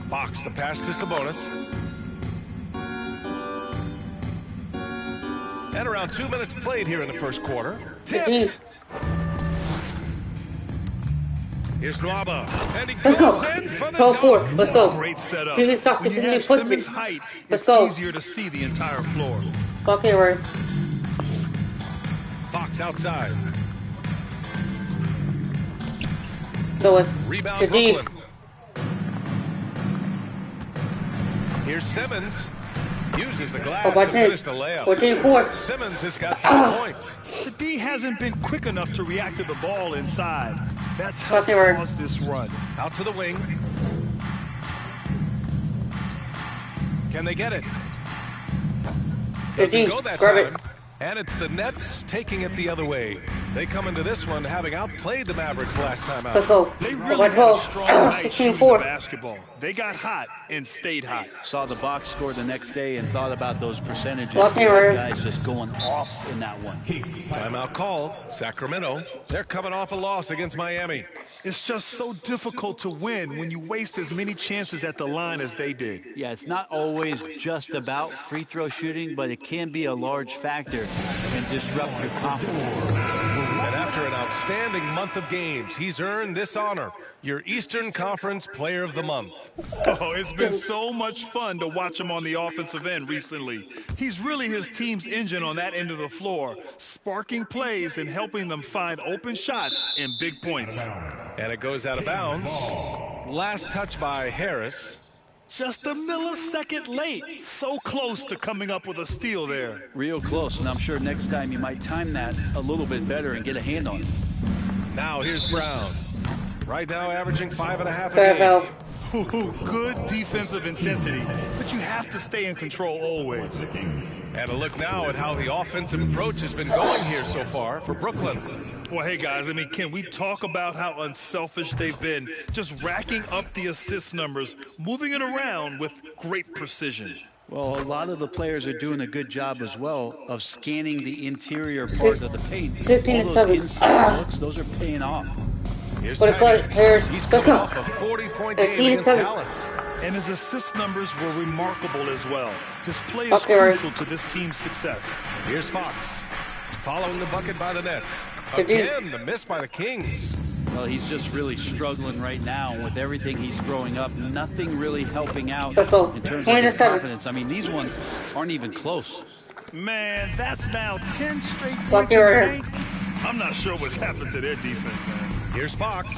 Fox, the pass to Sabonis. And around 2 minutes played here in the first quarter. Tipped. Here's Nwaba, and he goes in for the dunk. Let's go. Great setup. When you have Simmons' height, it's easier to see the entire floor. Okay, right. Fox outside. Go it. Rebound Brooklyn. Here's Simmons. Uses the glass to finish the layup. 14-4. Simmons has got 4 points. The D hasn't been quick enough to react to the ball inside. That's how he caused this run. Out to the wing. Can they get it? Doesn't go that time. And it's the Nets taking it the other way. They come into this one having outplayed the Mavericks last time out. Let's go. They really had a strong night shooting the basketball. They got hot and stayed hot. Saw the box score the next day and thought about those percentages. Guys just going off in that one. Timeout called. Sacramento. They're coming off a loss against Miami. It's just so difficult to win when you waste as many chances at the line as they did. Yeah, it's not always just about free throw shooting, but it can be a large factor and disrupt your confidence. And after an outstanding month of games, he's earned this honor, your Eastern Conference Player of the Month. Oh, it's been so much fun to watch him on the offensive end recently. He's really his team's engine on that end of the floor, sparking plays and helping them find open shots and big points. And it goes out of bounds. Last touch by Harris. Just a millisecond late. So close to coming up with a steal there. Real close, and I'm sure next time you might time that a little bit better and get a hand on it. Now here's Brown. Right now averaging 5.5 a game. Good defensive intensity, but you have to stay in control always. And a look now at how the offensive approach has been going here so far for Brooklyn. Well, hey, guys, I mean, can we talk about how unselfish they've been? Just racking up the assist numbers, moving it around with great precision. Well, a lot of the players are doing a good job as well of scanning the interior part of the paint. All those inside looks, those are paying off. Here's Tiny. He's coming off a 40-point game against Dallas. And his assist numbers were remarkable as well. His play is crucial to this team's success. Here's Fox. Following the bucket by the Nets. Again, the miss by the Kings. Well, he's just really struggling right now with everything he's throwing up. Nothing really helping out in terms of his confidence. I mean, these ones aren't even close. Man, that's now 10 straight points in the paint. I'm not sure what's happened to their defense, man. Here's Fox.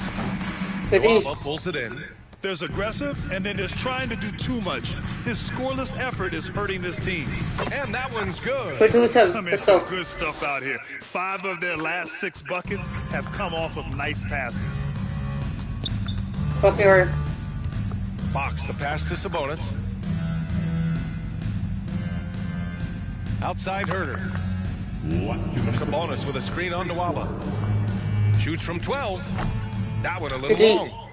Nwaba pulls it in. There's aggressive, and then there's trying to do too much. His scoreless effort is hurting this team. And that one's good. I mean, some good stuff out here. 5 of their last 6 buckets have come off of nice passes. Fox, the pass to Sabonis. Outside Herder. Sabonis with a screen on Nwaba. Shoots from 12. That one a little long.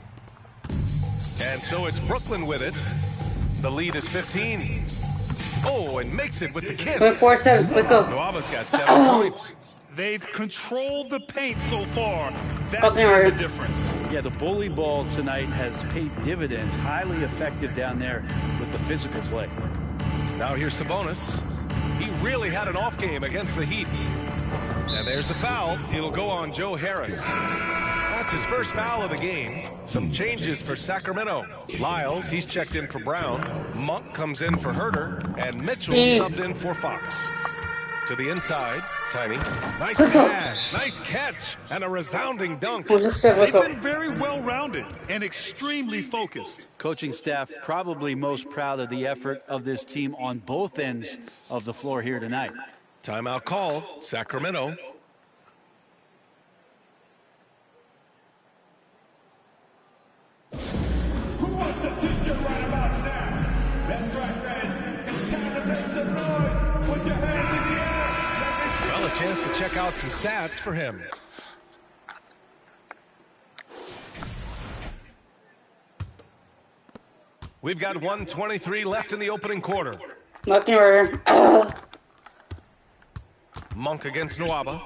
And so it's Brooklyn with it. The lead is 15. Oh, and makes it with the kiss. Nwaba's got 7 points. They've controlled the paint so far. That's the difference. Yeah, the bully ball tonight has paid dividends. Highly effective down there with the physical play. Now here's Sabonis. He really had an off game against the Heat. And there's the foul. It'll go on Joe Harris. That's his first foul of the game. Some changes for Sacramento. Lyles, he's checked in for Brown. Monk comes in for Herder. And Mitchell subbed in for Fox. To the inside, Tiny. Nice pass, nice catch, and a resounding dunk. They've been very well-rounded and extremely focused. Coaching staff probably most proud of the effort of this team on both ends of the floor here tonight. Timeout call, Sacramento. Well, a chance to check out some stats for him. We've got 1:23 left in the opening quarter. Monk against Nwaba.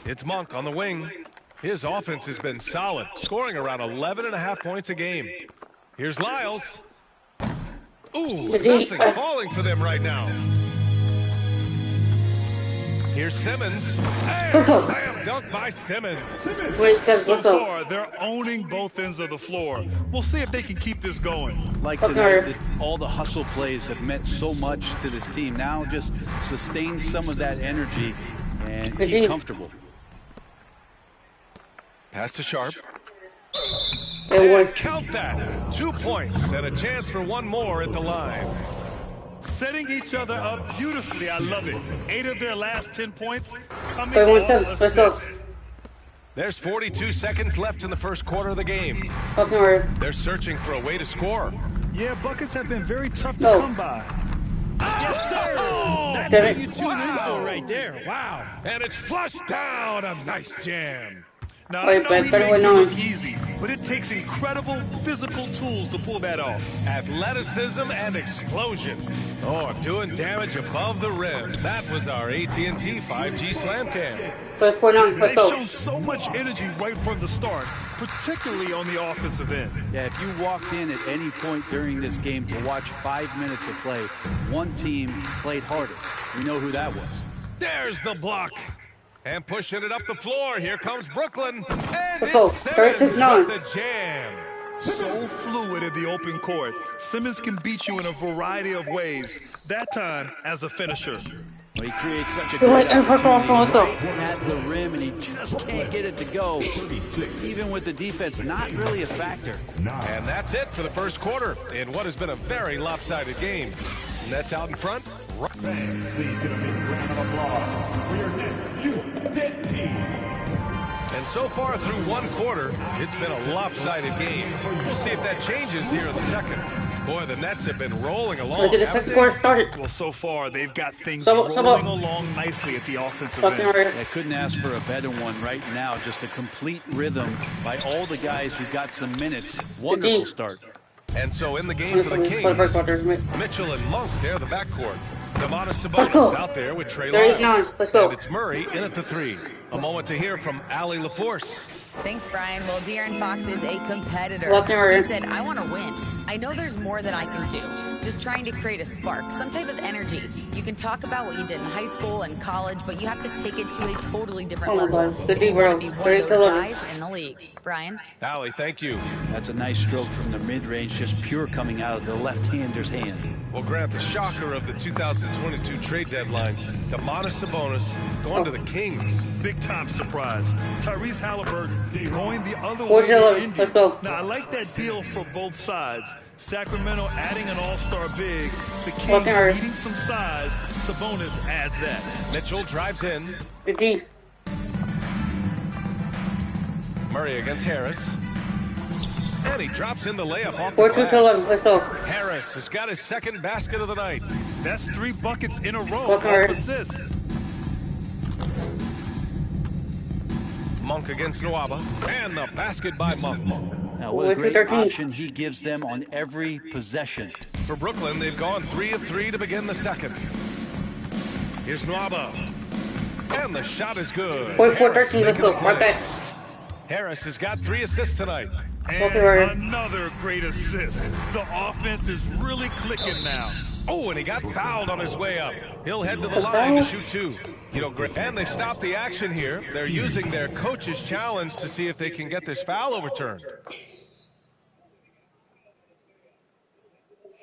It's Monk on the wing. His offense has been solid, scoring around 11.5 points a game. Here's Lyles. Ooh, nothing falling for them right now. Here's Simmons. And slam dunk by Simmons. So far, they're owning both ends of the floor. We'll see if they can keep this going. Like tonight, all the hustle plays have meant so much to this team. Now just sustain some of that energy and keep comfortable. Pass to Sharp. And count that. 2 points and a chance for one more at the line. Setting each other up beautifully. I love it. 8 of their last 10 points coming off assists. There's 42 seconds left in the first quarter of the game. They're searching for a way to score. Yeah, buckets have been very tough to come by. Yes, sir. That's what you tune in for right there. Wow. And it's flushed down. A nice jam. Now, I know he makes it look easy, but it takes incredible physical tools to pull that off. Athleticism and explosion. Oh, doing damage above the rim. That was our AT&T 5G Slam Cam. They've shown so much energy right from the start, particularly on the offensive end. Yeah, if you walked in at any point during this game to watch 5 minutes of play, one team played harder. We know who that was. There's the block. And pushing it up the floor. Here comes Brooklyn. And it's Simmons with the jam. So fluid in the open court. Simmons can beat you in a variety of ways. That time as a finisher. Well, he creates such a great opportunity right at the rim, and he just can't get it to go. Even with the defense not really a factor. And that's it for the first quarter in what has been a very lopsided game. Nets out in front. Fans, please give a big round of applause for your Nets Defense team. And so far through one quarter, it's been a lopsided game. We'll see if that changes here in the second. Boy, the Nets have been rolling along. Well, so far, they've got things rolling along nicely at the offensive end. I couldn't ask for a better one right now. Just a complete rhythm by all the guys who got some minutes. Wonderful start. And so in the game for the Kings, Mitchell and Monk, they're the backcourt. Domantas Sabonis out there with Trey Lyles. And it's Murray in at the 3. A moment to hear from Allie LaForce. Thanks, Brian. Well, De'Aaron Fox is a competitor. He said, I want to win. I know there's more that I can do. Just trying to create a spark, some type of energy. You can talk about what you did in high school and college, but you have to take it to a totally different level. You want to be one of those guys in the league. Brian? Allie, thank you. That's a nice stroke from the mid-range, just pure coming out of the left-hander's hand. Well, Grant, the shocker of the 2022 trade deadline, Domantas Sabonis going to the Kings. Big-time surprise. Tyrese Halliburton going the other way to Indy. Now, I like that deal for both sides. Sacramento adding an all-star big. The Kings needing some size. Sabonis adds that. Mitchell drives in. Murray against Harris. And he drops in the layup off the glass. Harris has got his second basket of the night. That's 3 buckets in a row off assists. Monk against Nwaba. And the basket by Monk. Now, what a great option he gives them on every possession. For Brooklyn, they've gone 3 of 3 to begin the second. Here's Nwaba. And the shot is good. Harris has got 3 assists tonight. And another great assist. The offense is really clicking now. Oh, and he got fouled on his way up. He'll head to the line to shoot 2. You know, and they've stopped the action here. They're using their coach's challenge to see if they can get this foul overturned.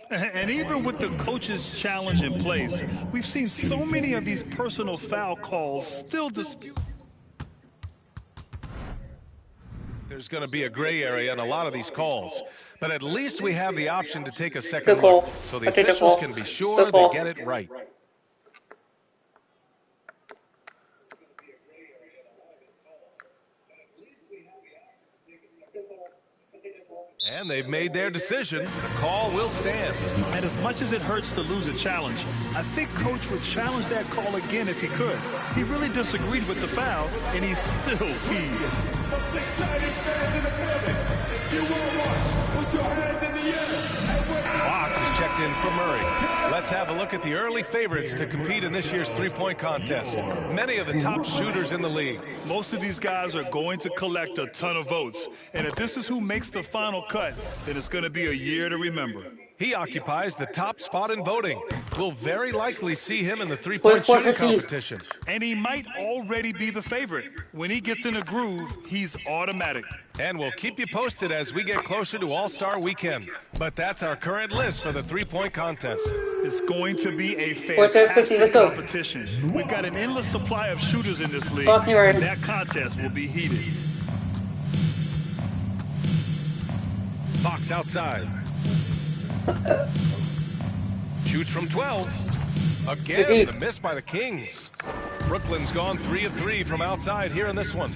And even with the coach's challenge in place, we've seen so many of these personal foul calls still disputed. There's going to be a gray area in a lot of these calls. But at least we have the option to take a second look so the officials can be sure they get it right. And they've made their decision. The call will stand. And as much as it hurts to lose a challenge, I think Coach would challenge that call again if he could. He really disagreed with the foul, and he's still peeved. Fox is checked in for Murray. Let's have a look at the early favorites to compete in this year's three-point contest. Many of the top shooters in the league. Most of these guys are going to collect a ton of votes. And if this is who makes the final cut, then it's going to be a year to remember. He occupies the top spot in voting. We'll very likely see him in the three-point shooting competition. And he might already be the favorite. When he gets in a groove, he's automatic. And we'll keep you posted as we get closer to All-Star Weekend. But that's our current list for the three-point contest. It's going to be a fantastic competition. We've got an endless supply of shooters in this league. And that contest will be heated. Fox outside. Shoots from 12. Again, the miss by the Kings. Brooklyn's gone 3 of 3 from outside here in this one.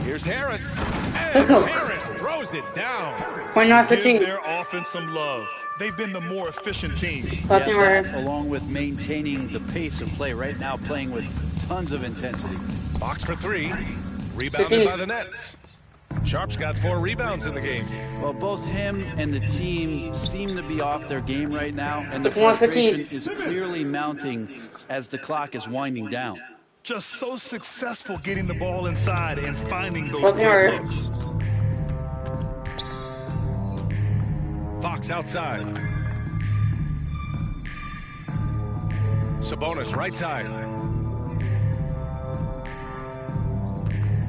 Here's Harris. And Harris throws it down. Give their offense some love. They've been the more efficient team. Yeah, that, along with maintaining the pace of play right now, playing with tons of intensity. Fox for 3. Rebounded by the Nets. Sharp's got 4 rebounds in the game. Well, both him and the team seem to be off their game right now, and the frustration is clearly mounting as the clock is winding down. Just so successful getting the ball inside and finding those good looks. Fox outside. Sabonis right side.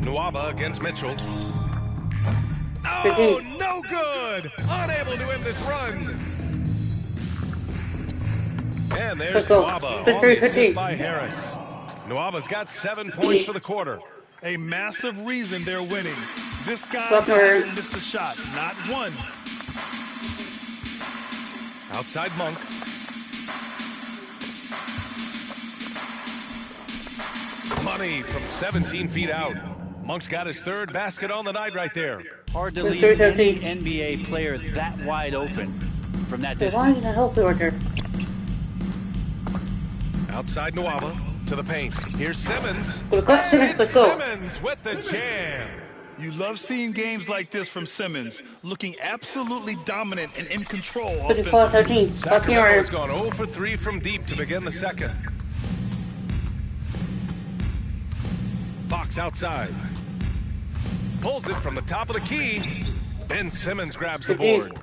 Nwaba against Mitchell. Oh, no good! Unable to end this run. And there's Nwaba on the assist by Harris. Nwaba's got 7 points for the quarter. A massive reason they're winning. This guy hasn't missed a shot, not one. Outside Monk. Money from 17 feet out. Monk's got his 3rd basket on the night right there. Hard to leave any NBA player that wide open from that distance. Why is that open right there? Outside Nwaba to the paint. Here's Simmons. Simmons with the jam. You love seeing games like this from Simmons, looking absolutely dominant and in control offensively. Sacramento's gone 0 for 3 from deep to begin the second. Fox outside. Pulls it from the top of the key. Ben Simmons grabs the board.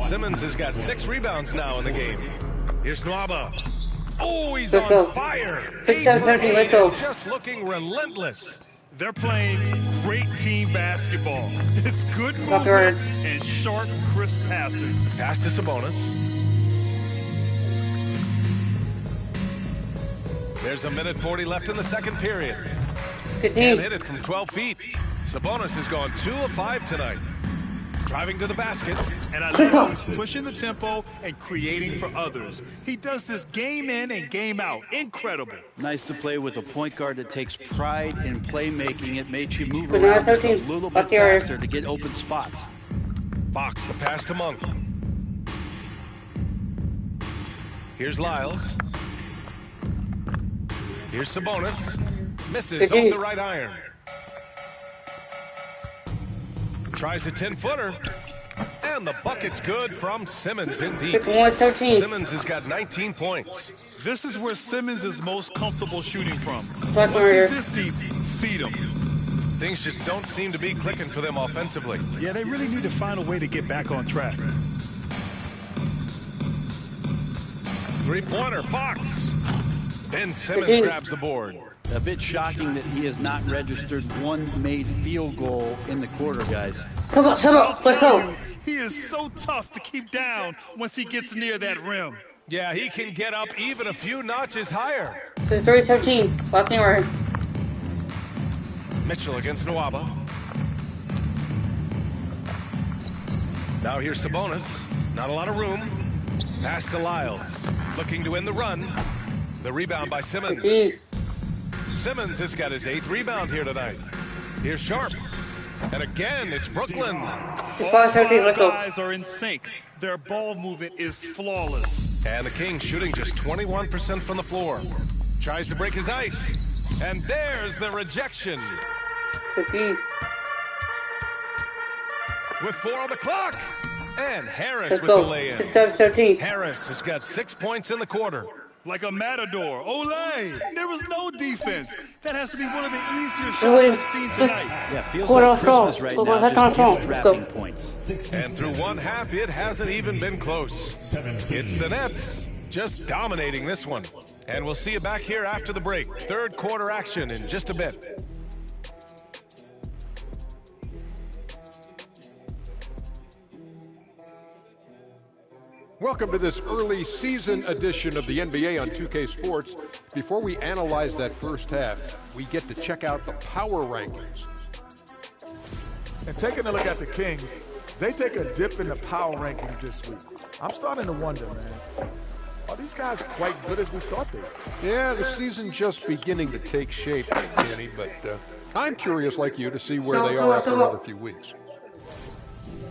Simmons has got 6 rebounds now in the game. Here's Nwaba. Oh, he's on fire. 8 for 8, just looking relentless. They're playing great team basketball. It's good movement and sharp, crisp passing. Pass to Sabonis. There's a minute 40 left in the second period. And hit it from 12 feet. Sabonis has gone 2 of 5 tonight. Driving to the basket. And I love how he's pushing the tempo and creating for others. He does this game in and game out. Incredible. Nice to play with a point guard that takes pride in playmaking. It makes you move around just a little bit faster to get open spots. Fox, the pass to Monk. Here's Lyles. Here's Sabonis. Misses off the right iron. Tries a 10-footer. And the bucket's good from Simmons in deep. Simmons has got 19 points. This is where Simmons is most comfortable shooting from. Once he's this deep, feed him. Things just don't seem to be clicking for them offensively. Yeah, they really need to find a way to get back on track. Three-pointer, Fox. Ben Simmons grabs the board. A bit shocking that he has not registered one made field goal in the quarter, guys. Come on, let's go. He is so tough to keep down once he gets near that rim. Yeah, he can get up even a few notches higher. 3-13, left and right. Mitchell against Nwaba. Now here's Sabonis. Not a lot of room. Pass to Lyles. Looking to win the run. The rebound by Simmons. Simmons has got his 8th rebound here tonight. Here's Sharp. And again, it's Brooklyn. All 5 guys are in sync. Their ball movement is flawless. And the Kings shooting just 21% from the floor. Tries to break his ice. And there's the rejection. With 4 on the clock. And Harris with the lay-in. Harris has got 6 points in the quarter. Like a matador. Ole! There was no defense. That has to be one of the easier shots I've seen tonight. Yeah, feels like Christmas right now, just gift-wrapping points. And through one half, it hasn't even been close. It's the Nets just dominating this one. And we'll see you back here after the break. Third quarter action in just a bit. Welcome to this early season edition of the NBA on 2K Sports. Before we analyze that first half, we get to check out the power rankings. And taking a look at the Kings, they take a dip in the power rankings this week. I'm starting to wonder, man, are these guys quite good as we thought they were? Yeah, the season just beginning to take shape, Danny, but I'm curious like you to see where they are after another few weeks.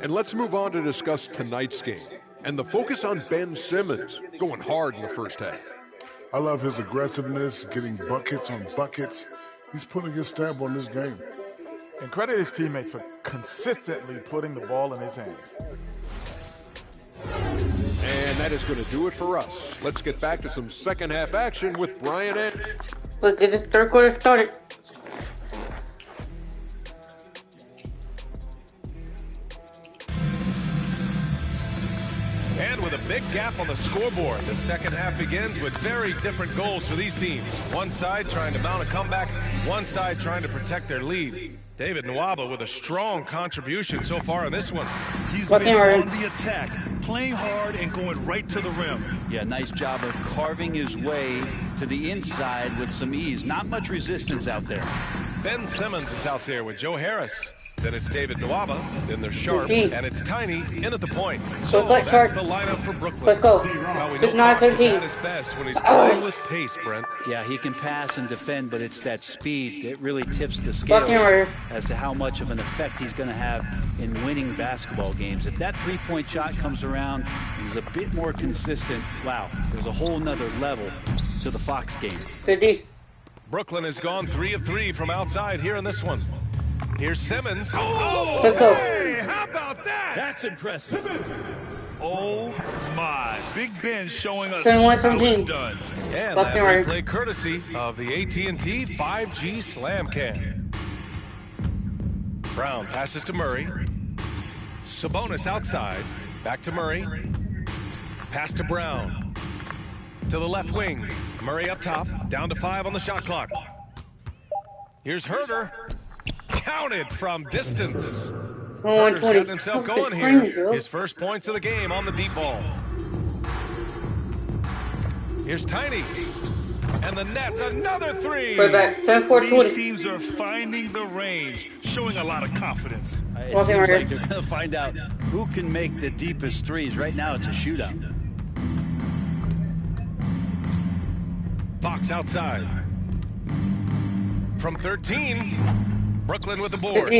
And let's move on to discuss tonight's game. And the focus on Ben Simmons, going hard in the first half. I love his aggressiveness, getting buckets on buckets. He's putting his stamp on this game. And credit his teammates for consistently putting the ball in his hands. And that is going to do it for us. Let's get back to some second half action with Brian and... Let's get this third quarter started. And with a big gap on the scoreboard, the second half begins with very different goals for these teams. One side trying to mount a comeback, one side trying to protect their lead. David Nwaba with a strong contribution so far in this one. He's been on the attack, playing hard and going right to the rim. Yeah, nice job of carving his way to the inside with some ease. Not much resistance out there. Ben Simmons is out there with Joe Harris. Then it's David Nwaba, then there's Sharp, and it's Tiny in at the point. So that's the lineup for Brooklyn. Let's go. Now we know Fox is at his best when he's playing with pace, Brent. Yeah, he can pass and defend, but it's that speed that really tips the scales as to how much of an effect he's going to have in winning basketball games. If that three-point shot comes around, he's a bit more consistent. Wow, there's a whole nother level to the Fox game. Brooklyn has gone 3 of 3 from outside here in this one. Here's Simmons. Oh, let's go. Hey, how about that? That's impressive. Oh, my. Big Ben showing us how it's done. And that replay courtesy of the AT&T 5G Slam Cam. Brown passes to Murray. Sabonis outside. Back to Murray. Pass to Brown. To the left wing. Murray up top. Down to 5 on the shot clock. Here's Herder. Counted from distance. Herder's got himself going here. His first points of the game on the deep ball. Here's Tiny. And the Nets, another 3. These teams are finding the range, showing a lot of confidence. It seems like they're going to find out who can make the deepest threes. Right now, it's a shootout. Fox outside. From 13. Brooklyn with the board.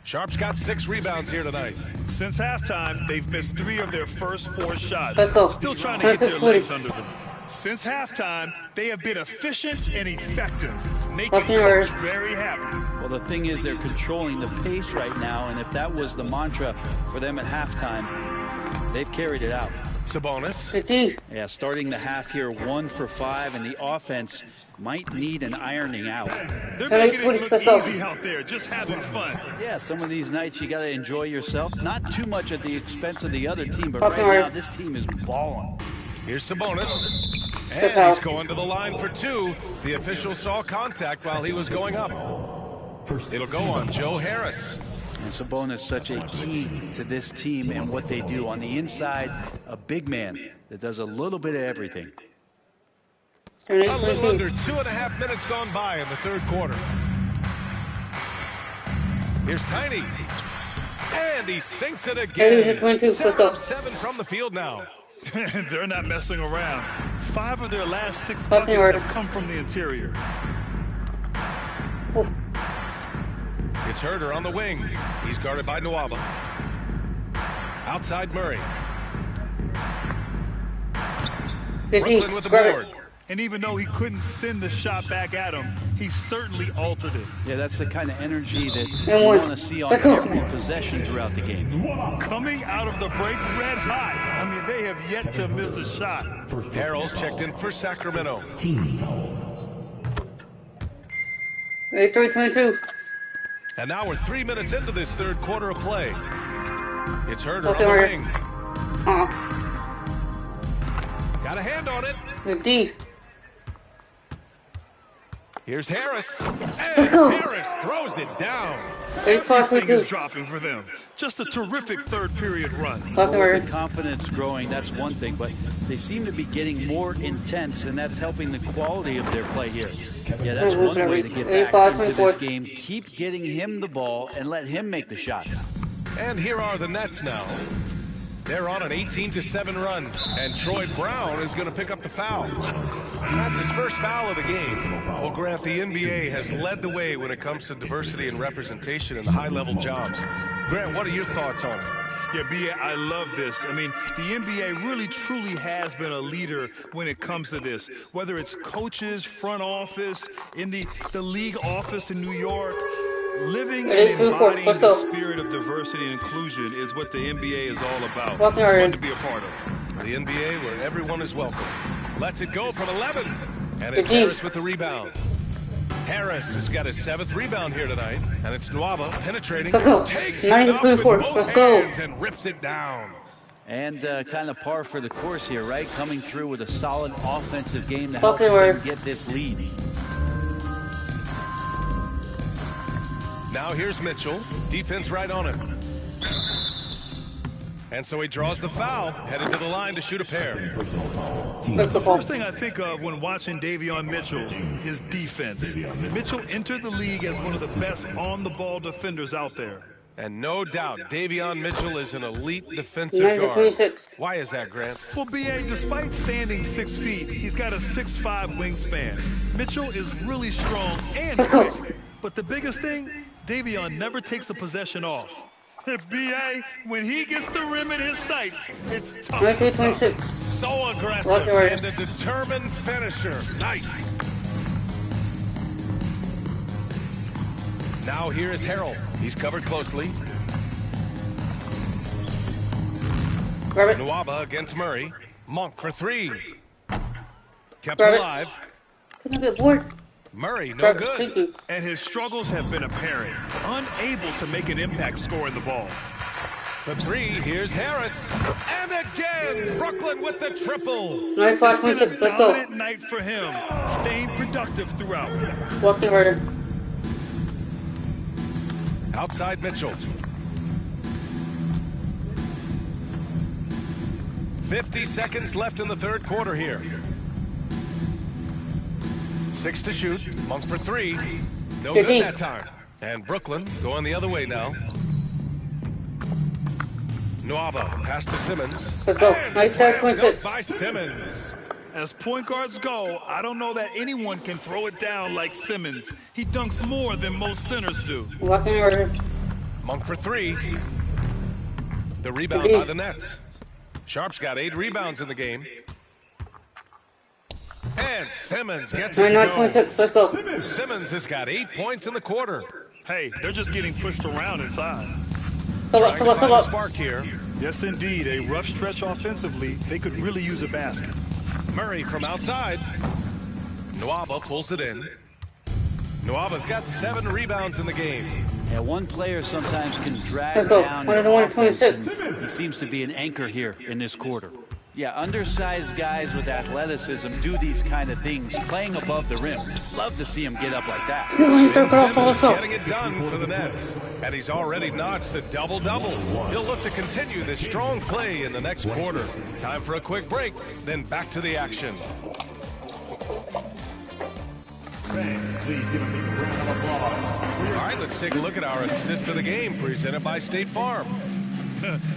Sharp's got 6 rebounds here tonight. Since halftime, they've missed 3 of their first 4 shots. Still trying to get their legs under them. Since halftime, they have been efficient and effective, making coach very happy. Well, the thing is, they're controlling the pace right now, and if that was the mantra for them at halftime, they've carried it out. Sabonis. Yeah, starting the half here 1 for 5, and the offense might need an ironing out. They're making it look easy out there, just having fun. Yeah, some of these nights you got to enjoy yourself. Not too much at the expense of the other team, but right now this team is balling. Here's Sabonis. And he's going to the line for 2. The official saw contact while he was going up. It'll go on Joe Harris. And Sabonis such a key to this team and what they do. On the inside, a big man that does a little bit of everything. A little under 2.5 minutes gone by in the third quarter. Here's Tiny. And he sinks it again. 7 of 7 from the field now. They're not messing around. 5 of their last 6 buckets have come from the interior. It's Herder on the wing. He's guarded by Nwaba. Outside Murray. Brooklyn with the board. And even though he couldn't send the shot back at him, he certainly altered it. Yeah, that's the kind of energy that you want to see on every possession throughout the game. Coming out of the break red hot. I mean, they have yet to miss a shot. Harrell's checked in for Sacramento. 23-22. And now we're 3 minutes into this third quarter of play. It's Herder on the wing. Got a hand on it. Good D. Here's Harris. And Harris throws it down. Everything is dropping for them. Just a terrific third period run. Well, with the confidence growing, that's one thing, but they seem to be getting more intense, and that's helping the quality of their play here. Yeah, that's one way to get back into this game. Keep getting him the ball and let him make the shots. And here are the Nets now. They're on an 18-7 run, and Troy Brown is going to pick up the foul. That's his first foul of the game. Well, Grant, the NBA has led the way when it comes to diversity and representation in the high-level jobs. Grant, what are your thoughts on it? Yeah, B.A., I love this. I mean, the NBA really, truly has been a leader when it comes to this. Whether it's coaches, front office, in the league office in New York, living and embodying the spirit of diversity and inclusion is what the NBA is all about. It's fun to be a part of. The NBA where everyone is welcome. Lets it go from 11. And it's Harris with the rebound. Harris has got his 7th rebound here tonight. And it's Nwaba penetrating. Takes it up with both hands and rips it down. And kind of par for the course here, right? Coming through with a solid offensive game to help them get this lead. Now here's Mitchell. Defense right on him. And so he draws the foul, headed to the line to shoot a pair. The first thing I think of when watching Davion Mitchell is defense. Mitchell entered the league as one of the best on-the-ball defenders out there. And no doubt, Davion Mitchell is an elite defensive guard. Why is that, Grant? Well, B.A., despite standing 6 feet, he's got a 6'5" wingspan. Mitchell is really strong and quick. But the biggest thing, Davion never takes a possession off. B.A., when he gets the rim in his sights, it's tough. So aggressive and a determined finisher. Nice. Now here is Harrell. He's covered closely. Nwaba against Murray. Monk for 3. Kept alive. Murray, no good. And his struggles have been apparent. Unable to make an impact scoring the ball. For 3, here's Harris. And again, Brooklyn with the triple. It's been a dominant night for him. Staying productive throughout. Outside Mitchell. 50 seconds left in the third quarter here. 6 to shoot. Monk for 3. No good that time. And Brooklyn going the other way now. Nwaba pass to Simmons. Let's go. Nice start, by Simmons. As point guards go, I don't know that anyone can throw it down like Simmons. He dunks more than most centers do. Monk for 3. The rebound by the Nets. Sharp's got 8 rebounds in the game. And Simmons gets it to go. Simmons has got 8 points in the quarter. Hey, they're just getting pushed around inside. Trying to find a spark here. Yes, indeed. A rough stretch offensively. They could really use a basket. Murray from outside. Nwaba pulls it in. Nwaba's got 7 rebounds in the game. Yeah, one player sometimes can drag down your offense, and he seems to be an anchor here in this quarter. Yeah, undersized guys with athleticism do these kind of things, playing above the rim. Love to see him get up like that. Simmons getting it done for the Nets. And he's already notched a double-double. He'll look to continue this strong play in the next quarter. Time for a quick break, then back to the action. Please give a big round of applause. All right, let's take a look at our assist of the game presented by State Farm.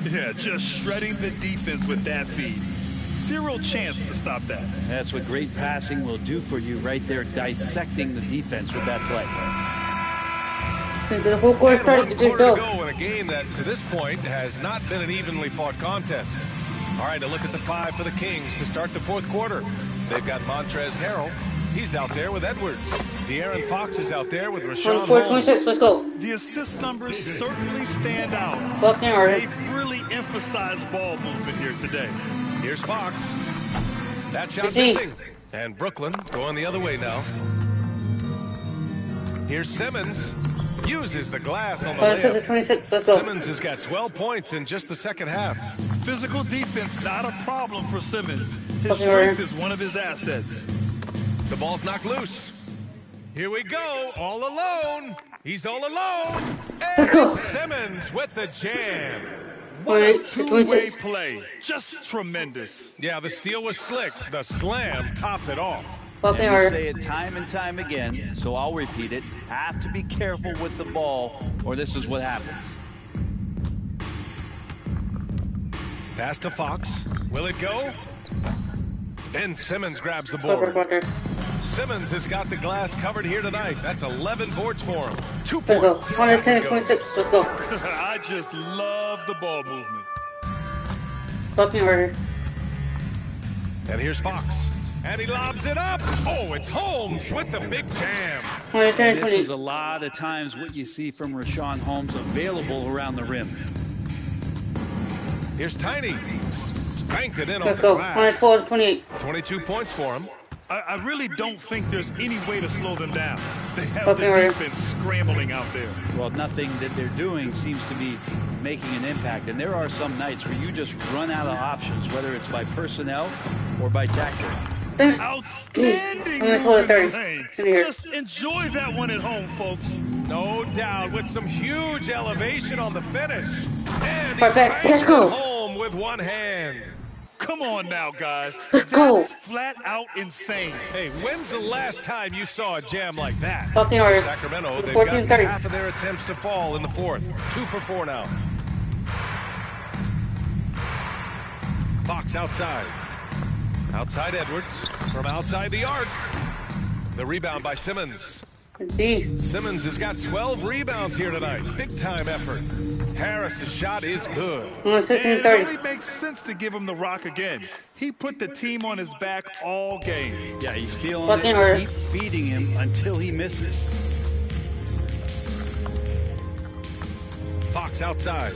Yeah, just shredding the defense with that feed. Zero chance to stop that. That's what great passing will do for you right there, dissecting the defense with that play. And 1 quarter to go in a game that, to this point, has not been an evenly fought contest. All right, a look at the 5 for the Kings to start the fourth quarter. They've got Montrezl Harrell. He's out there with Edwards. De'Aaron Fox is out there with Rashawn Holmes. 26, let's go. The assist numbers certainly stand out. They've really emphasized ball movement here today. Here's Fox. That shot missing. And Brooklyn going the other way now. Here's Simmons. Uses the glass on the layup. 26, let's go. Simmons has got 12 points in just the second half. Physical defense, not a problem for Simmons. His strength is one of his assets. The ball's knocked loose. Here we go, all alone. He's all alone. And Simmons with the jam. What a two-way play. Just tremendous. Yeah, the steal was slick. The slam topped it off. And we say it time and time again, so I'll repeat it. Have to be careful with the ball, or this is what happens. Pass to Fox. Will it go? Ben Simmons grabs the board. Simmons has got the glass covered here tonight. That's 11 boards for him. 2 points. 110-26, let's go. I just love the ball movement. And here's Fox. And he lobs it up. Oh, it's Holmes with the big jam. And this is a lot of times what you see from Rashawn Holmes available around the rim. Here's Tiny. Banked it in let's off go. the glass. 28. 22 points for him. I really don't think there's any way to slow them down. They have the defense scrambling out there. Well, nothing that they're doing seems to be making an impact. And there are some nights where you just run out of options, whether it's by personnel or by tactic. Outstanding moving. Just enjoy that one at home, folks. No doubt, with some huge elevation on the finish. And he Perfect. banks Let's go. it home with one hand. Come on now, guys. Let's go. That's flat out insane. Hey, when's the last time you saw a jam like that? Sacramento, they've got half of their attempts to fall in the fourth. 2 for 4 now. Fox outside. Outside Edwards. From outside the arc. The rebound by Simmons. Simmons has got 12 rebounds here tonight. Big time effort. Harris's shot is good. And it only makes sense to give him the rock again. He put the team on his back all game. Yeah, he's feeling it. Keep feeding him until he misses. Fox outside.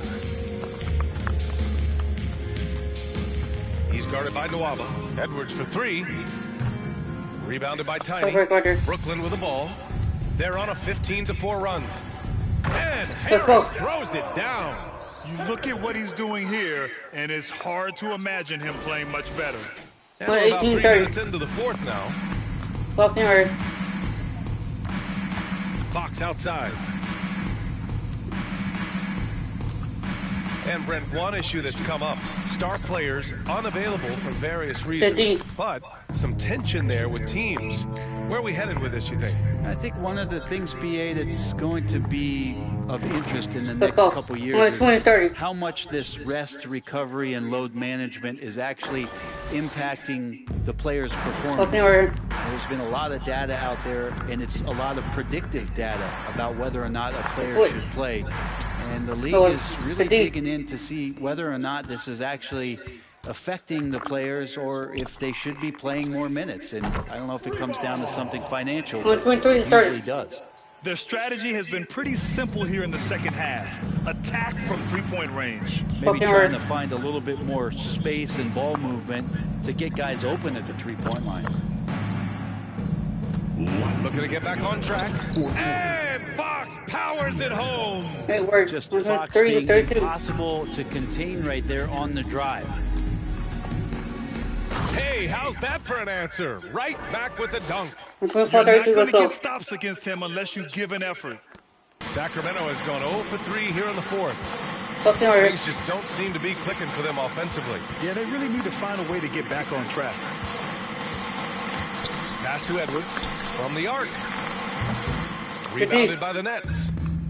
He's guarded by Nwaba. Edwards for 3. Rebounded by Tiny. Brooklyn with the ball. They're on a 15-4 run. And Harris throws it down. You look at what he's doing here, and it's hard to imagine him playing much better. And we're about 3 minutes into the fourth now. Fox outside. And Brent, one issue that's come up. Star players unavailable for various reasons. But some tension there with teams. Where are we headed with this, you think? I think one of the things, BA, that's going to be of interest in the next couple years is how much this rest, recovery, and load management is actually impacting the players' performance. There's been a lot of data out there, and it's a lot of predictive data about whether or not a player should play. And the league is really digging in to see whether or not this is actually affecting the players or if they should be playing more minutes. And I don't know if it comes down to something financial, but it usually does. Their strategy has been pretty simple here in the second half. Attack from three-point range. Maybe trying to find a little bit more space and ball movement to get guys open at the three-point line. Looking to get back on track. And Fox powers it home. Just Fox being impossible to contain right there on the drive. Hey, how's that for an answer? Right back with the dunk. You're not going to get stops against him unless you give an effort. Sacramento has gone 0 for 3 here in the fourth. Things just don't seem to be clicking for them offensively. Yeah, they really need to find a way to get back on track. Pass to Edwards from the arc. Rebounded by the Nets.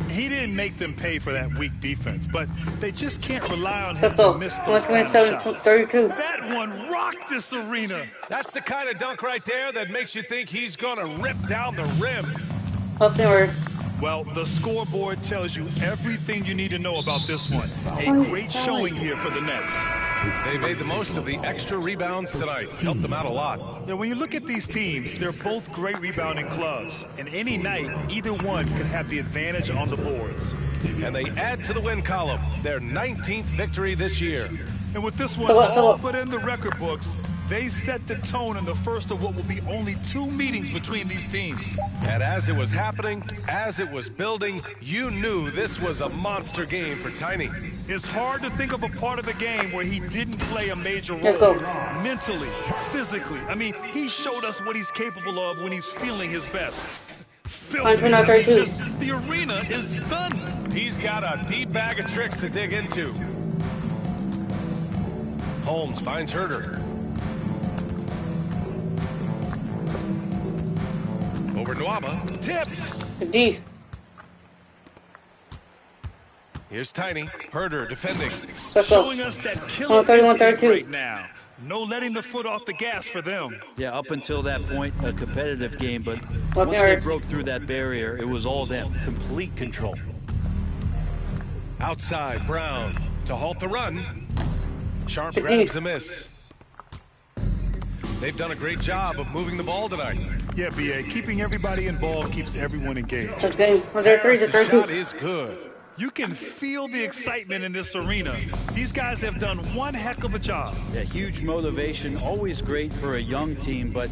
He didn't make them pay for that weak defense, but they just can't rely on him to miss those kind of shots. That one rocked this arena. That's the kind of dunk right there that makes you think he's going to rip down the rim. Well, the scoreboard tells you everything you need to know about this one. A great showing here for the Nets. They made the most of the extra rebounds tonight. Helped them out a lot. Yeah, when you look at these teams, they're both great rebounding clubs. And any night, either one could have the advantage on the boards. And they add to the win column, their 19th victory this year. And with this one all but in the record books, they set the tone in the first of what will be only 2 meetings between these teams. And as it was happening, as it was building, you knew this was a monster game for Tiny. It's hard to think of a part of the game where he didn't play a major role. Mentally, physically. I mean, he showed us what he's capable of when he's feeling his best. The arena is stunned. He's got a deep bag of tricks to dig into. Holmes finds Herder. Over Nwaba, tipped. D. Here's Tiny. Herder defending. Showing us that killer instinct right now. No letting the foot off the gas for them. Yeah, up until that point, a competitive game, but once they broke through that barrier, it was all them. Complete control. Outside, Brown to halt the run. Sharp grabs the miss. They've done a great job of moving the ball tonight. Yeah, B.A. Keeping everybody involved keeps everyone engaged. The shot is good. You can feel the excitement in this arena. These guys have done one heck of a job. Yeah, huge motivation, always great for a young team, but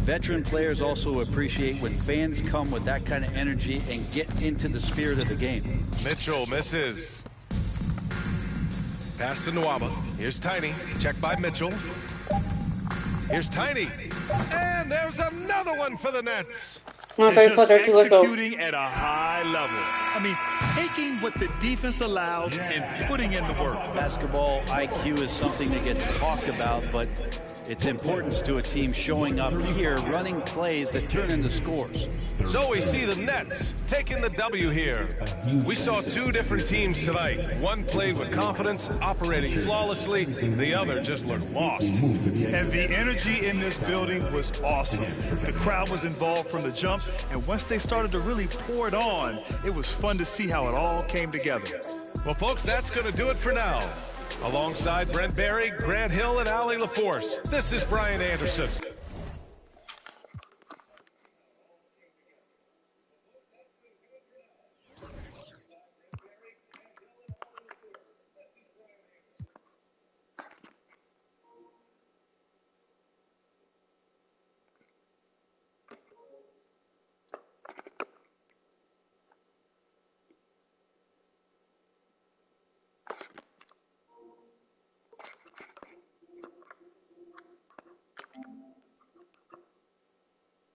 veteran players also appreciate when fans come with that kind of energy and get into the spirit of the game. Mitchell misses. Pass to Nwaba. Here's Tiny. Check by Mitchell. Here's Tiny. And there's another one for the Nets. Just executing at a high level. I mean, taking what the defense allows and putting in the work. Basketball IQ is something that gets talked about, but its importance to a team showing up here, running plays that turn into scores. So we see the Nets taking the W here. We saw 2 different teams tonight. One played with confidence, operating flawlessly. The other just looked lost. And the energy in this building was awesome. The crowd was involved from the jump, and once they started to really pour it on, it was fun to see how it all came together. Well, folks, that's going to do it for now. Alongside Brent Barry, Grant Hill, and Allie LaForce, this is Brian Anderson.